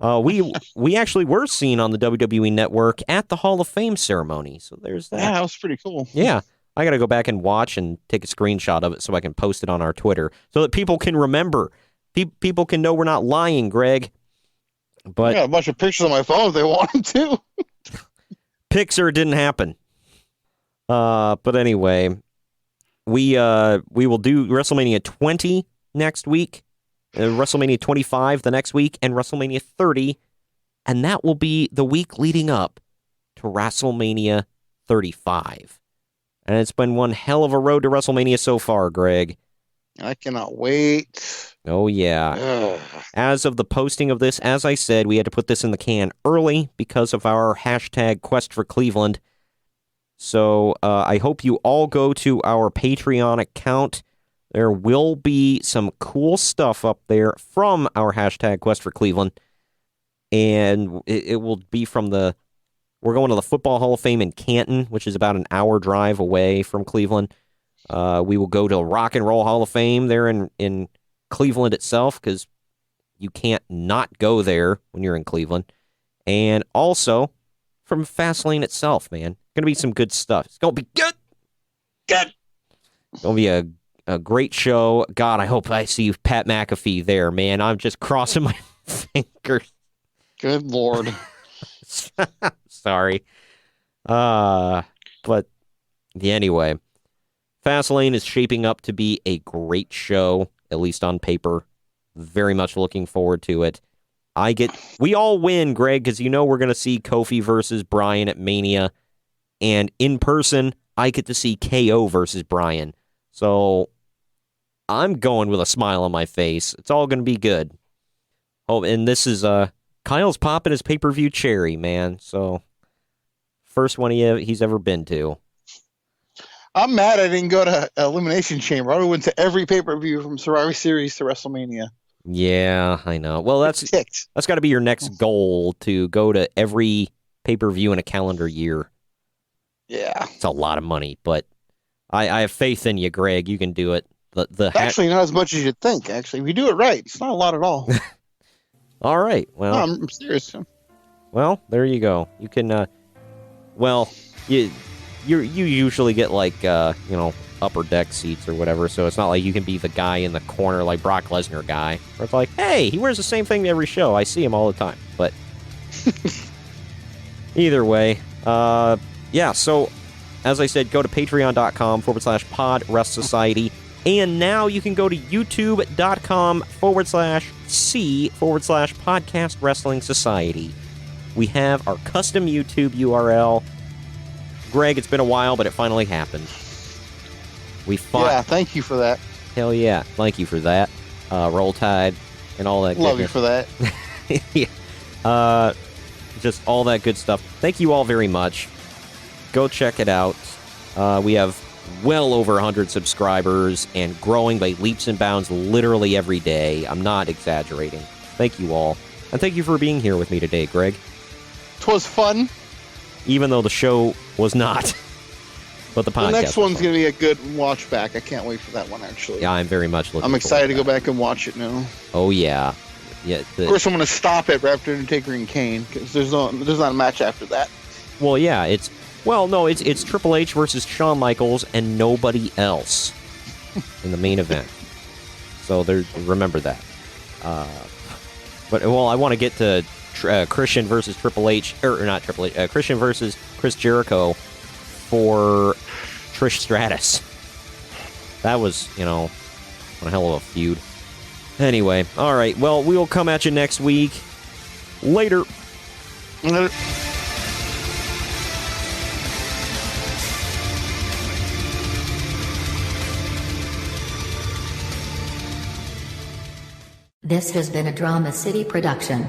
We actually were seen on the WWE Network at the Hall of Fame ceremony. So there's that. Yeah, that was pretty cool. Yeah. I got to go back and watch and take a screenshot of it so I can post it on our Twitter so that people can remember. People can know we're not lying, Greg. But I got a bunch of pictures on my phone if they wanted to. Pixar didn't happen. But anyway, we will do WrestleMania 20 next week, WrestleMania 25 the next week, and WrestleMania 30, and that will be the week leading up to WrestleMania 35. And it's been one hell of a road to WrestleMania so far, Greg. I cannot wait. Oh, yeah. Ugh. As of the posting of this, as I said, we had to put this in the can early because of our hashtag Quest for Cleveland. So I hope you all go to our Patreon account. There will be some cool stuff up there from our hashtag Quest for Cleveland. And it will be from we're going to the Football Hall of Fame in Canton, which is about an hour drive away from Cleveland. We will go to Rock and Roll Hall of Fame there in Cleveland itself, because you can't not go there when you're in Cleveland. And also from Fastlane itself, man. Going to be some good stuff. It's going to be good. Good. It's going to be a great show. God, I hope I see Pat McAfee there, man. I'm just crossing my fingers. Good Lord. Sorry. But anyway, Fastlane is shaping up to be a great show, at least on paper. Very much looking forward to it. We all win, Greg, because you know we're going to see Kofi versus Bryan at Mania. And in person, I get to see KO versus Bryan. So I'm going with a smile on my face. It's all going to be good. Oh, and this is Kyle's popping his pay-per-view cherry, man. So first one he's ever been to. I'm mad I didn't go to Elimination Chamber. I went to every pay-per-view from Survivor Series to WrestleMania. Yeah, I know. Well, that's got to be your next goal, to go to every pay-per-view in a calendar year. Yeah. It's a lot of money, but I have faith in you, Greg. You can do it. Actually, not as much as you'd think, actually. If you do it right, it's not a lot at all. All right. Well, no, I'm serious. Well, there you go. You can, you usually get like, upper deck seats or whatever, so it's not like you can be the guy in the corner like Brock Lesnar guy, where it's like, hey, he wears the same thing every show. I see him all the time. But either way, yeah, so as I said, go to patreon.com/PodWrestSociety. And now you can go to youtube.com/C/Podcast Wrestling Society. We have our custom YouTube URL. Greg, it's been a while, but it finally happened. We fought. Yeah, thank you for that. Hell yeah. Thank you for that. Roll Tide and all that Love goodness. you for that. Yeah. Just all that good stuff. Thank you all very much. Go check it out. We have well over 100 subscribers and growing by leaps and bounds literally every day. I'm not exaggerating. Thank you all. And thank you for being here with me today, Greg. 'Twas fun. Even though the show was not. But the podcast. The next one's going to be a good watch back. I can't wait for that one, actually. Yeah, I'm very much looking I'm excited to forward go back and watch it now. Oh, yeah. Yeah. Of course, I'm going to stop it right after Undertaker and Kane, because there's not a match after that. Well, yeah, it's Triple H versus Shawn Michaels and nobody else in the main event. So remember that. But I want to get to Christian versus Triple H, or not Triple H, Christian versus Chris Jericho for Trish Stratus. That was, one hell of a feud. Anyway, all right. Well, we will come at you next week. Later. This has been a Drama City production.